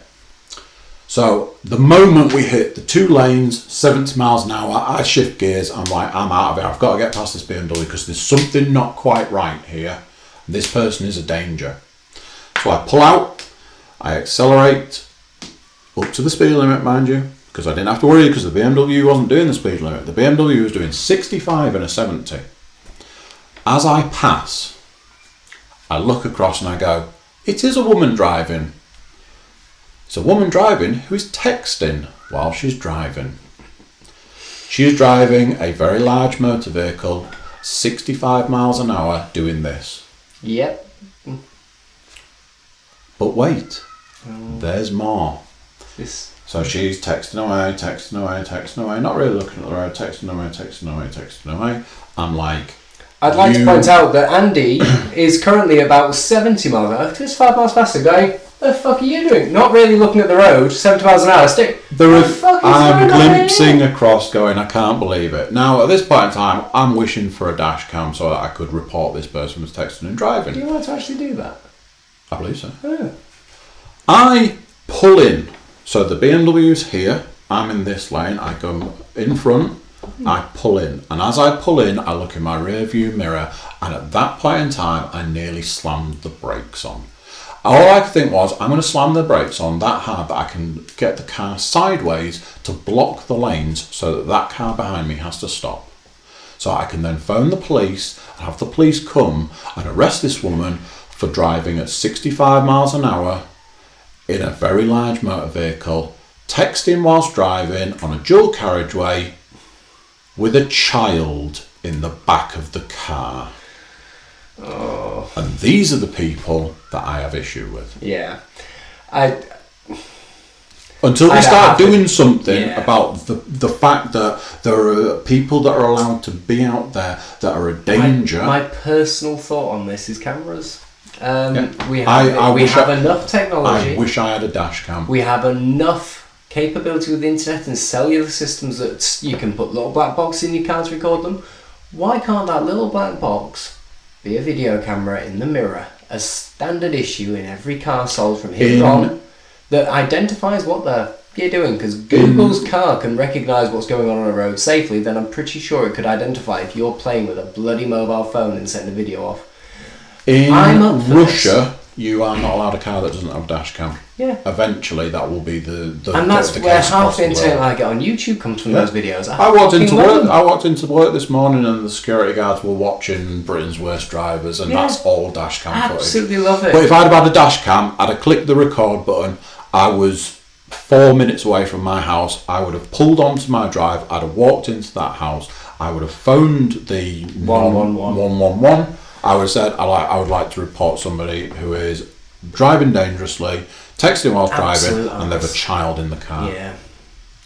So, the moment we hit the 2 lanes, 70 miles an hour, I shift gears. I'm like, I'm out of it. I've got to get past this BMW because there's something not quite right here. This person is a danger. So I pull out, I accelerate up to the speed limit, mind you, because I didn't have to worry because the BMW wasn't doing the speed limit. The BMW was doing 65 and a 70. As I pass, I look across and I go, it is a woman driving. It's a woman driving who is texting while she's driving. She is driving a very large motor vehicle, 65 miles an hour, doing this. Yep. But wait, there's more. This. So she's texting away, not really looking at the road, texting away. I'm like... I'd like to point out that Andy is currently about 70 miles an hour. Just 5 miles faster, going, the fuck are you doing? Not really looking at the road, 70 miles an hour. I'm glimpsing across going, I can't believe it. Now, at this point in time, I'm wishing for a dash cam so that I could report this person was texting and driving. Do you want to actually do that? I believe so. Yeah. I pull in. So the BMW's here, I'm in this lane, I go in front, I pull in. And as I pull in, I look in my rear view mirror, and at that point in time, I nearly slammed the brakes on. All I could think was, I'm going to slam the brakes on that hard that I can get the car sideways to block the lanes so that that car behind me has to stop. So I can then phone the police and have the police come and arrest this woman for driving at 65 miles an hour in a very large motor vehicle, texting whilst driving on a dual carriageway with a child in the back of the car. Oh. And these are the people that I have issue with. Yeah. Until we start doing something about the fact that there are people that are allowed to be out there that are a danger. My personal thought on this is cameras. We have enough technology. I wish I had a dash cam. We have enough capability with the internet and cellular systems that you can put little black boxes in your car to record them. Why can't that little black box be a video camera in the mirror, a standard issue in every car sold from here on, that identifies what you're doing? Because Google's car can recognise what's going on a road safely, then I'm pretty sure it could identify if you're playing with a bloody mobile phone and send a video off. In Russia, you are not allowed a car that doesn't have a dash cam. Yeah. Eventually, that will be the and that's the where case half the entertainment I get on YouTube comes from those videos. I walked into work this morning and the security guards were watching Britain's Worst Drivers, and that's all dash cam footage. Absolutely love it. But if I'd have had a dash cam, I'd have clicked the record button. I was 4 minutes away from my house. I would have pulled onto my drive. I'd have walked into that house. I would have phoned the 111. I would have said, I would like to report somebody who is driving dangerously, texting whilst driving, and they have a child in the car. Yeah.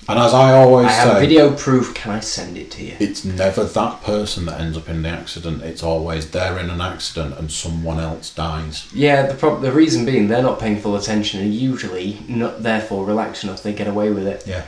And as I always say, I have video proof, can I send it to you? It's never that person that ends up in the accident. It's always they're in an accident and someone else dies. Yeah, the reason being they're not paying full attention and usually not therefore relaxed enough they get away with it. Yeah.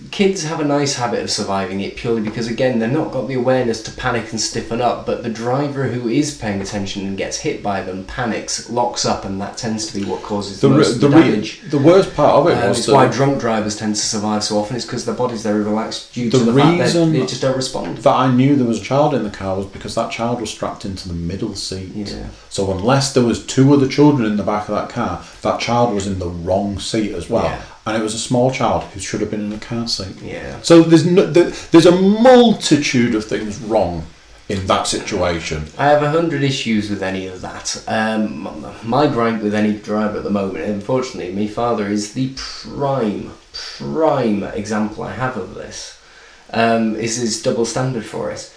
Kids have a nice habit of surviving it purely because, again, they've not got the awareness to panic and stiffen up, but the driver who is paying attention and gets hit by them panics, locks up, and that tends to be what causes most of the damage. The worst part of it was it's why drunk drivers tend to survive so often. It's because their body's very relaxed due to the fact that they just don't respond. That I knew there was a child in the car was because that child was strapped into the middle seat. Yeah. So unless there was two other children in the back of that car, that child was in the wrong seat as well. Yeah. And it was a small child who should have been in a car seat. Yeah. So there's a multitude of things wrong in that situation. I have 100 issues with any of that. My gripe with any driver at the moment, unfortunately, my father is the prime example I have of this, is his double standard for it.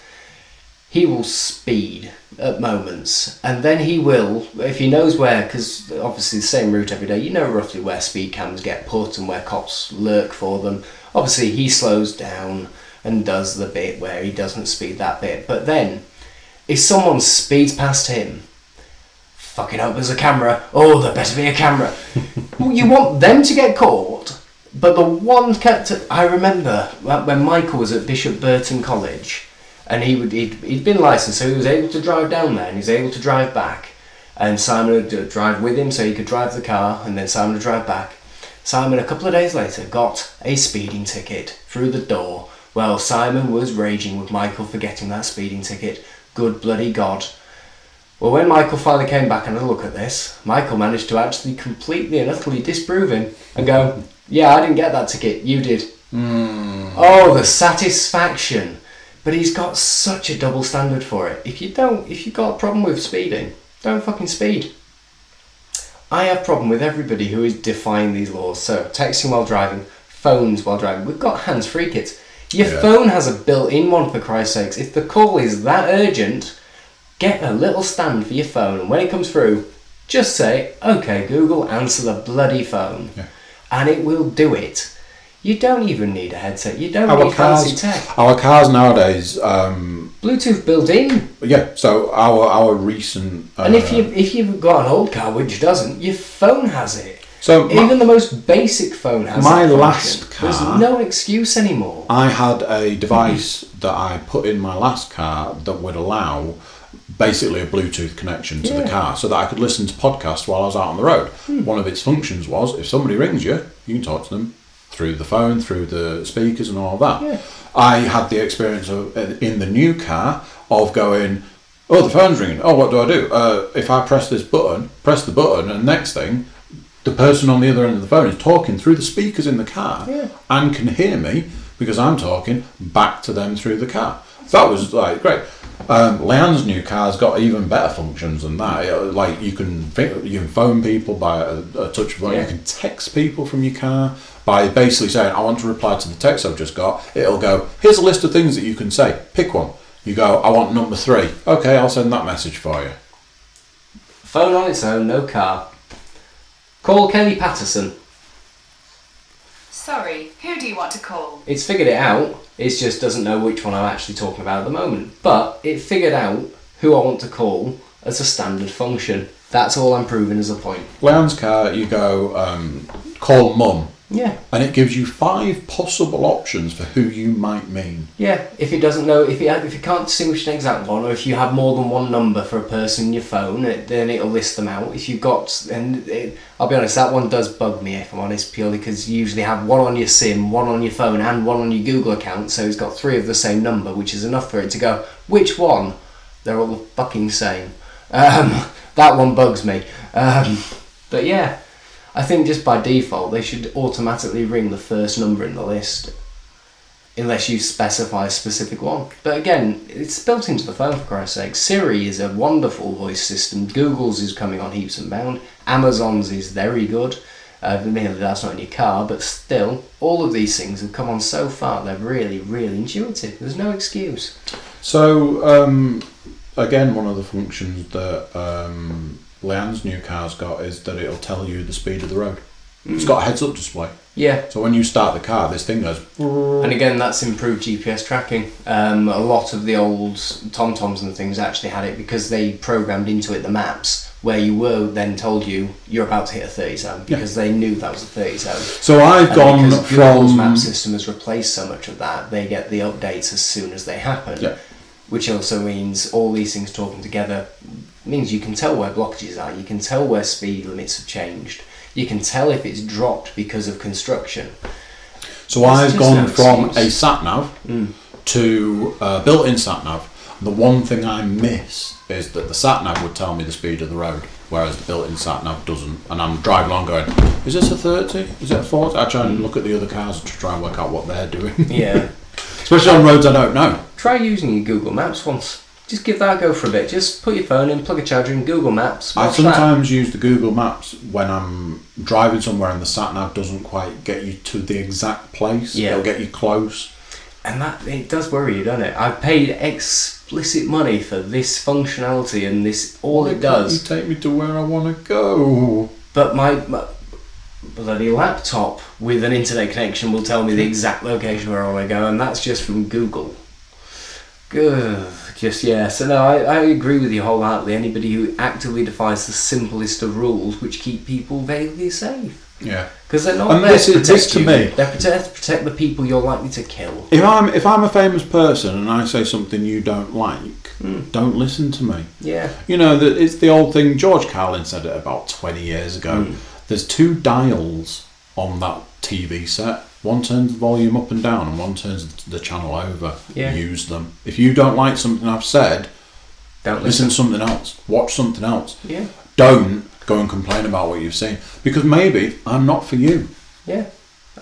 He will speed at moments, and then he will, if he knows where, because obviously the same route every day, you know roughly where speed cams get put and where cops lurk for them. Obviously he slows down and does the bit where he doesn't speed that bit, but then if someone speeds past him, fucking hope there's a camera, oh there better be a camera. You want them to get caught, but the one I remember when Michael was at Bishop Burton College, and he'd been licensed, so he was able to drive down there and he was able to drive back, and Simon would drive with him so he could drive the car, and then Simon would drive back. Simon a couple of days later got a speeding ticket through the door. Well, Simon was raging with Michael for getting that speeding ticket. Good bloody God. Well, when Michael finally came back and had a look at this, Michael managed to actually completely and utterly disprove him and go, yeah, I didn't get that ticket, you did. Oh, the satisfaction. But he's got such a double standard for it. If you've got a problem with speeding, don't fucking speed. I have a problem with everybody who is defying these laws. So, texting while driving, phones while driving. We've got hands-free kits. Your phone has a built-in one, for Christ's sakes. If the call is that urgent, get a little stand for your phone, and when it comes through, just say, "Okay, Google, answer the bloody phone," and it will do it. You don't even need a headset. You don't need fancy tech. Our cars nowadays, Bluetooth built in. Yeah. So our recent, and if you've got an old car which doesn't, your phone has it. So even the most basic phone has my that last car. There's no excuse anymore. I had a device that I put in my last car that would allow basically a Bluetooth connection to the car, so that I could listen to podcasts while I was out on the road. One of its functions was, if somebody rings you, you can talk to them through the phone, through the speakers and all of that. Yeah. I had the experience of, in the new car, of going, oh, the phone's ringing. Oh, what do I do? If I press this button, press the button, and next thing, the person on the other end of the phone is talking through the speakers in the car and can hear me because I'm talking back to them through the car. That was like great. Leanne's new car's got even better functions than that. Like you can phone people by a touch of a phone. You can text people from your car by basically saying, I want to reply to the text I've just got. It'll go, here's a list of things that you can say. Pick one. You go, I want number 3. Okay, I'll send that message for you. Phone on its own, no car. Call Kelly Patterson. Sorry, who do you want to call? It's figured it out. It just doesn't know which one I'm actually talking about at the moment. But it figured out who I want to call as a standard function. That's all I'm proving as a point. Leanne's car, you go, call mum. Yeah. And it gives you 5 possible options for who you might mean. Yeah, if it doesn't know, if you can't distinguish an exact one, or if you have more than one number for a person in your phone, then it'll list them out. If you've got, I'll be honest, that one does bug me, if I'm honest, purely because you usually have one on your SIM, one on your phone, and one on your Google account, so it's got 3 of the same number, which is enough for it to go, which one? They're all the fucking same. That one bugs me. But yeah. I think just by default they should automatically ring the first number in the list unless you specify a specific one. But again, it's built into the phone, for Christ's sake. Siri is a wonderful voice system. Google's is coming on heaps and bound. Amazon's is very good. Admittedly, that's not in your car, but still, all of these things have come on so far. They're really, really intuitive. There's no excuse. So, again, one of the functions that Leanne's new car's got is that it'll tell you the speed of the road. It's got a heads-up display. Yeah. So when you start the car, this thing goes... And again, that's improved GPS tracking. A lot of the old TomToms and things actually had it because they programmed into it the maps where you were then told you're about to hit a 30 zone because they knew that was a 30 zone. So I've gone because from... Google's map system has replaced so much of that, they get the updates as soon as they happen. Yeah. Which also means all these things talking together means you can tell where blockages are, you can tell where speed limits have changed, you can tell if it's dropped because of construction. So I've gone from a sat-nav to a built-in sat-nav. The one thing I miss is that the sat-nav would tell me the speed of the road, whereas the built-in sat-nav doesn't. And I'm driving along going, is this a 30? Is it a 40? I try and look at the other cars to try and work out what they're doing. Yeah. Especially on roads I don't know. Try using your Google Maps once. Just give that a go for a bit. Just put your phone in, plug a charger in, Google Maps. I sometimes use the Google Maps when I'm driving somewhere and the sat-nav doesn't quite get you to the exact place. Yeah. It'll get you close. And that, it does worry you, doesn't it? I've paid explicit money for this functionality and this, all it does. You take me to where I want to go. But my bloody laptop with an internet connection will tell me the exact location where I want to go, and that's just from Google. Good. Just, yeah. So no, I agree with you wholeheartedly. Anybody who actively defies the simplest of rules which keep people vaguely safe. Yeah. Because they're not And there this to is protect to you. me. They're there to protect the people you're likely to kill. If I'm a famous person and I say something you don't like, don't listen to me. Yeah. You know, it's the old thing. George Carlin said it about 20 years ago. There's 2 dials on that TV set. One turns the volume up and down and one turns the channel over. Yeah. Use them. If you don't like something I've said, Don't listen to something else. Watch something else. Yeah. Don't go and complain about what you've seen. Because maybe I'm not for you. Yeah.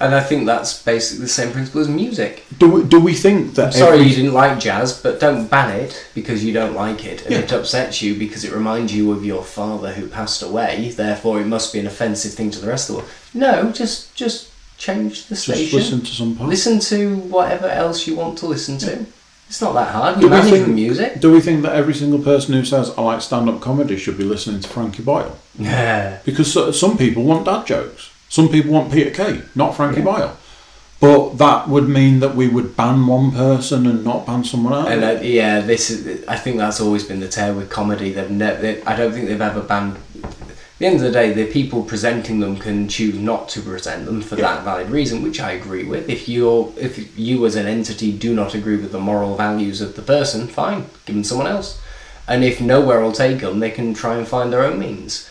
And I think that's basically the same principle as music. Do we think that... I'm sorry you didn't like jazz, but don't ban it because you don't like it. And Yeah. it upsets you because it reminds you of your father who passed away, therefore it must be an offensive thing to the rest of the world. No, just change the Just station. listen to some parts. Listen to whatever else you want to listen to. It's not that hard. You manage the music. Do we think that every single person who says, I like stand-up comedy should be listening to Frankie Boyle? Yeah. Because some people want dad jokes. Some people want Peter Kay, not Frankie Boyle. But that would mean that we would ban one person and not ban someone else. And I think that's always been the tale with comedy. I don't think they've ever banned. At the end of the day, the people presenting them can choose not to present them for that valid reason, which I agree with. If you as an entity do not agree with the moral values of the person, fine, give them someone else. And if nowhere will take them, they can try and find their own means.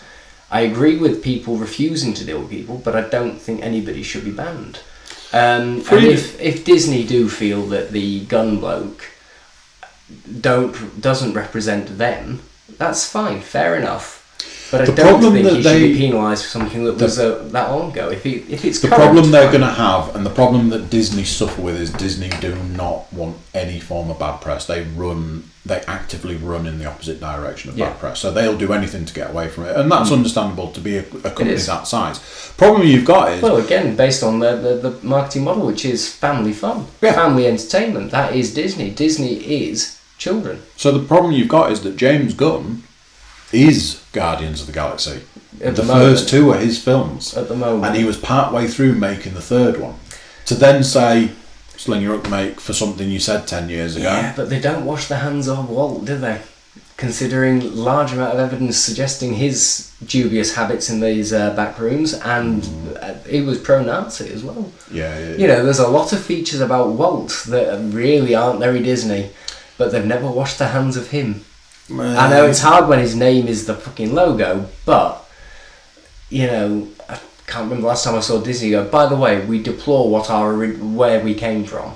I agree with people refusing to deal with people, but I don't think anybody should be banned. And if Disney do feel that the gun bloke doesn't represent them, that's fine, fair enough. But I don't think he should be penalised for something that was that long ago. If it's the problem they're going to have, and the problem that Disney suffer with, is Disney do not want any form of bad press. They actively run in the opposite direction of bad press. So they'll do anything to get away from it, and that's understandable to be a company that size. Problem you've got is, well, again, based on the marketing model, which is family fun, family entertainment. That is Disney. Disney is children. So the problem you've got is that James Gunn is Guardians of the Galaxy. The first two are his films. At the moment. And he was part way through making the third one. To then say, sling your hook, mate, for something you said 10 years ago. Yeah, but they don't wash their hands of Walt, do they? Considering large amount of evidence suggesting his dubious habits in these back rooms, and he was pro-Nazi as well. Yeah. You know, there's a lot of features about Walt that really aren't very Disney, but they've never washed their hands of him. I know it's hard when his name is the fucking logo, but, you know, I can't remember the last time I saw Disney go, by the way, we deplore where we came from.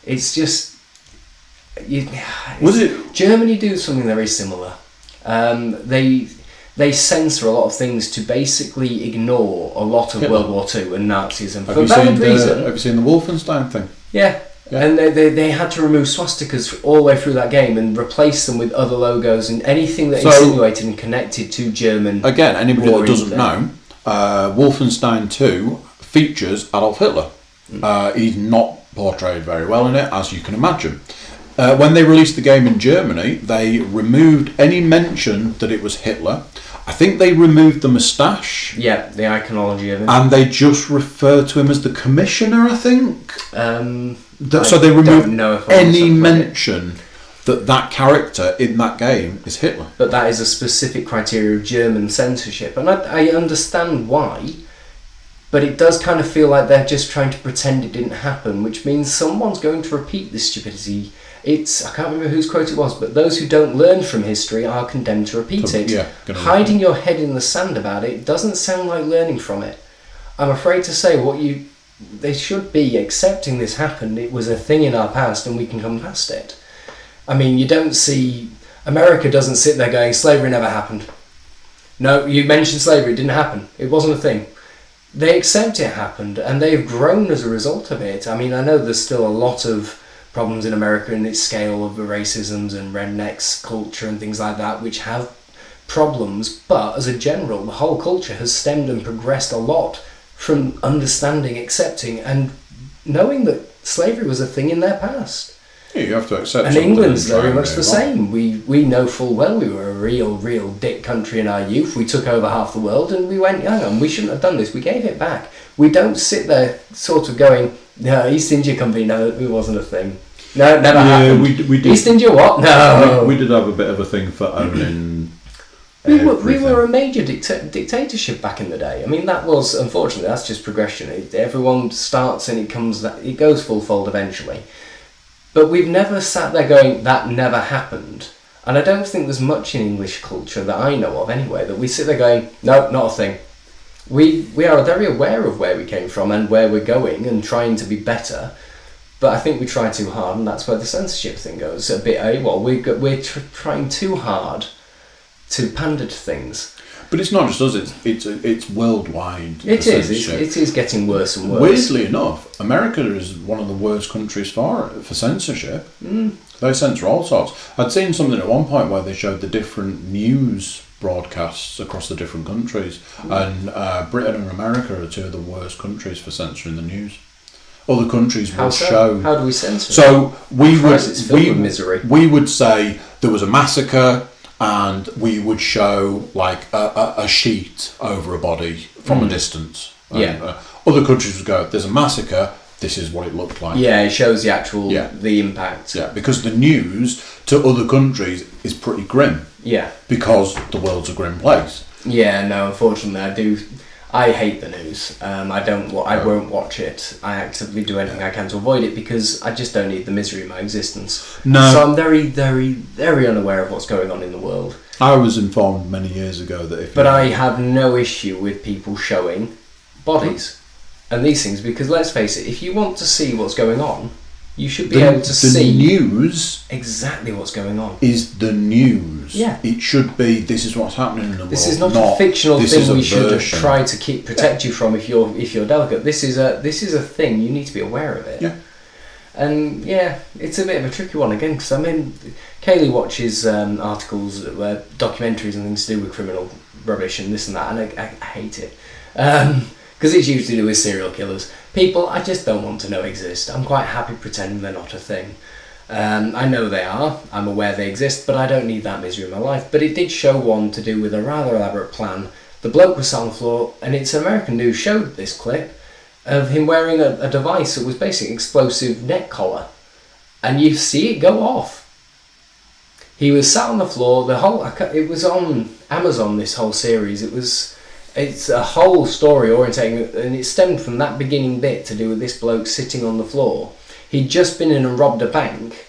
It's just... Germany do something very similar. They censor a lot of things to basically ignore a lot of World War II and Nazism for valid reason. Have you seen the Wolfenstein thing? Yeah. And they had to remove swastikas all the way through that game and replace them with other logos and anything that insinuated and connected to German. Again, anybody that doesn't know, Wolfenstein 2 features Adolf Hitler. He's not portrayed very well in it, as you can imagine. When they released the game in Germany, they removed any mention that it was Hitler. I think they removed the moustache. Yeah, the iconology of him. And they just refer to him as the commissioner, I think. So they removed any mention that character in that game is Hitler. But that is a specific criteria of German censorship. And I understand why, but it does kind of feel like they're just trying to pretend it didn't happen, which means someone's going to repeat this stupidity. I can't remember whose quote it was, but those who don't learn from history are condemned to repeat it. Yeah, hiding your head in the sand about it doesn't sound like learning from it. I'm afraid to say they should be accepting this happened. It was a thing in our past and we can come past it. I mean, you don't see... America doesn't sit there going, slavery never happened. No, you mentioned slavery, it didn't happen. It wasn't a thing. They accept it happened and they've grown as a result of it. I mean, I know there's still a lot of problems in America in its scale of racisms and rednecks culture and things like that, which have problems, but as a general, the whole culture has stemmed and progressed a lot from understanding, accepting, and knowing that slavery was a thing in their past. Yeah, you have to accept. And England's very much the same. We know full well we were a real dick country in our youth. We took over half the world and we went, hang on, we shouldn't have done this. We gave it back. We don't sit there sort of going, no, East India Company, no, it wasn't a thing. No, it never happened. We did. East India what? No. We did have a bit of a thing for owning... We were a major dictatorship back in the day. I mean, that was, unfortunately, that's just progression. Everyone starts and it goes full fold eventually. But we've never sat there going, that never happened. And I don't think there's much in English culture that I know of anyway, that we sit there going, no, not a thing. We are very aware of where we came from and where we're going and trying to be better. But I think we try too hard, and that's where the censorship thing goes. A bit AWOL. We're trying too hard to pander to things. But it's not just us, it's worldwide. It is getting worse and worse. Weirdly enough, America is one of the worst countries for censorship. They censor all sorts. I'd seen something at one point where they showed the different news broadcasts across the different countries, and Britain and America are two of the worst countries for censoring the news. Other countries will show. How do we censor it? So It's filled with misery. we would say there was a massacre, and we would show like a sheet over a body from a distance. Yeah. Other countries would go, there's a massacre, this is what it looked like. Yeah, it shows the actual the impact. Yeah, because the news to other countries is pretty grim. Yeah. Because the world's a grim place. Yeah, no, unfortunately I hate the news. I won't watch it. I actively do anything I can to avoid it because I just don't need the misery in my existence. No. So I'm very, very, very unaware of what's going on in the world. I was informed many years ago that if... But I have no issue with people showing bodies and these things because let's face it, if you want to see what's going on, you should be able to see... The news... exactly what's going on. ...is the news. Yeah. It should be, this is what's happening in the world. This is not a fictional thing we should version. try to protect you from if you're delicate. This is a thing, you need to be aware of it. Yeah. And yeah, it's a bit of a tricky one again because I mean, Kaylee watches articles, documentaries and things to do with criminal rubbish and this and that, and I hate it because it's usually to do with serial killers. People I just don't want to know exist. I'm quite happy pretending they're not a thing. I know they are. I'm aware they exist, but I don't need that misery in my life. But it did show one to do with a rather elaborate plan. The bloke was sat on the floor, and it's American news showed this clip of him wearing a device that was basically explosive neck collar, and you see it go off. He was sat on the floor. It was on Amazon. This whole series. It's a whole story orientating, and it stemmed from that beginning bit to do with this bloke sitting on the floor. He'd just been in and robbed a bank.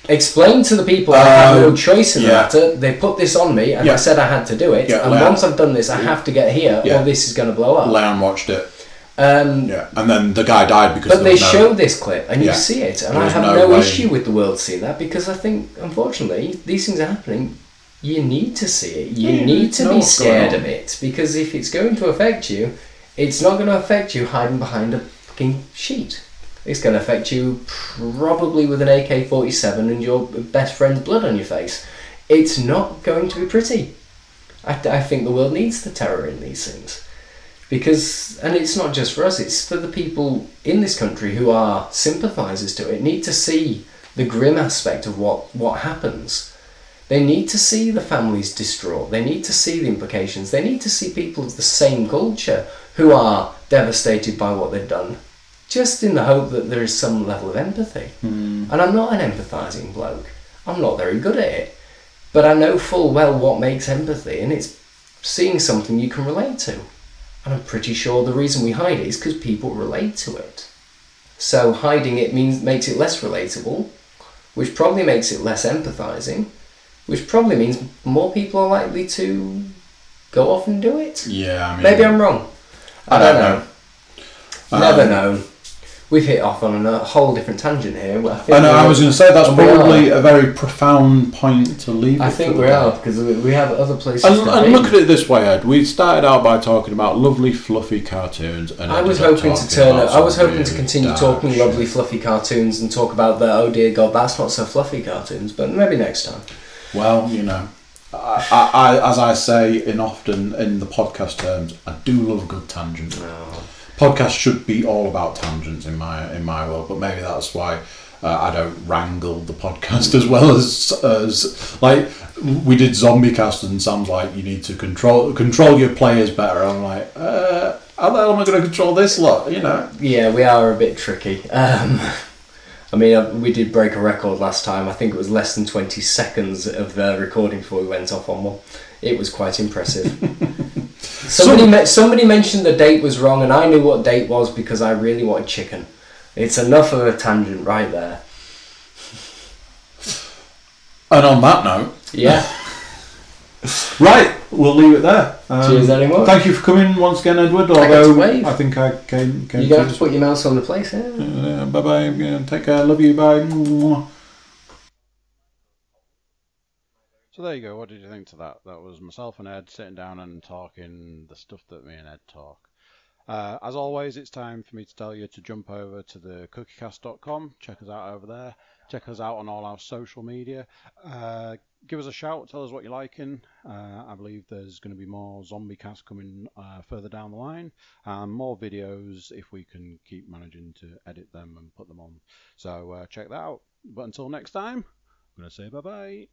Explained to the people I have no choice in the matter. They put this on me, and I said I had to do it. And once I've done this, I have to get here, or this is going to blow up. Leon watched it. And then the guy died because. But they show this clip, and you see it, and I have no way. issue with the world seeing that because I think, unfortunately, these things are happening. You need to see it. You need to be scared of it because if it's going to affect you, it's not going to affect you hiding behind a fucking sheet. It's going to affect you probably with an AK-47 and your best friend's blood on your face. It's not going to be pretty. I think the world needs the terror in these things. Because, and it's not just for us, it's for the people in this country who are sympathisers to it, need to see the grim aspect of what happens. They need to see the families distraught. They need to see the implications. They need to see people of the same culture who are devastated by what they've done. Just in the hope that there is some level of empathy. And I'm not an empathising bloke. I'm not very good at it. But I know full well what makes empathy, and it's seeing something you can relate to. And I'm pretty sure the reason we hide it is because people relate to it. So hiding it makes it less relatable, which probably makes it less empathising, which probably means more people are likely to go off and do it. Yeah, I mean... Maybe I'm wrong. I don't know. Never know. We've hit off on a whole different tangent here. I was going to say that's probably a very profound point to leave. I think we are because we have other places. And look at it this way, Ed. We started out by talking about lovely, fluffy cartoons, and I was hoping to continue talking lovely, fluffy cartoons and talk about the oh dear God, that's not so fluffy cartoons. But maybe next time. Well, you know, I as I say often in the podcast terms, I do love a good tangent. No. Podcasts should be all about tangents in my world, but maybe that's why I don't wrangle the podcast as well as like we did Zombie Cast, and Sam's like, you need to control your players better. I'm like, how the hell am I going to control this lot? You know? Yeah, we are a bit tricky. I mean, we did break a record last time. I think it was less than 20 seconds of the recording before we went off on one. It was quite impressive. Somebody mentioned the date was wrong, and I knew what date was because I really wanted chicken. It's enough of a tangent right there. And on that note... Yeah. Right, we'll leave it there. Cheers, anyone. Thank you for coming once again, Edward. I got to wave. I think I came you got to put your mouse on the place, yeah? Bye-bye. Take care. Love you. Bye. So there you go. What did you think to that? That was myself and Ed sitting down and talking the stuff that me and Ed talk. As always, it's time for me to tell you to jump over to the Cookiecast.com. Check us out over there. Check us out on all our social media. Give us a shout. Tell us what you're liking. I believe there's going to be more zombie casts coming further down the line, and more videos if we can keep managing to edit them and put them on. So check that out. But until next time, I'm going to say bye-bye.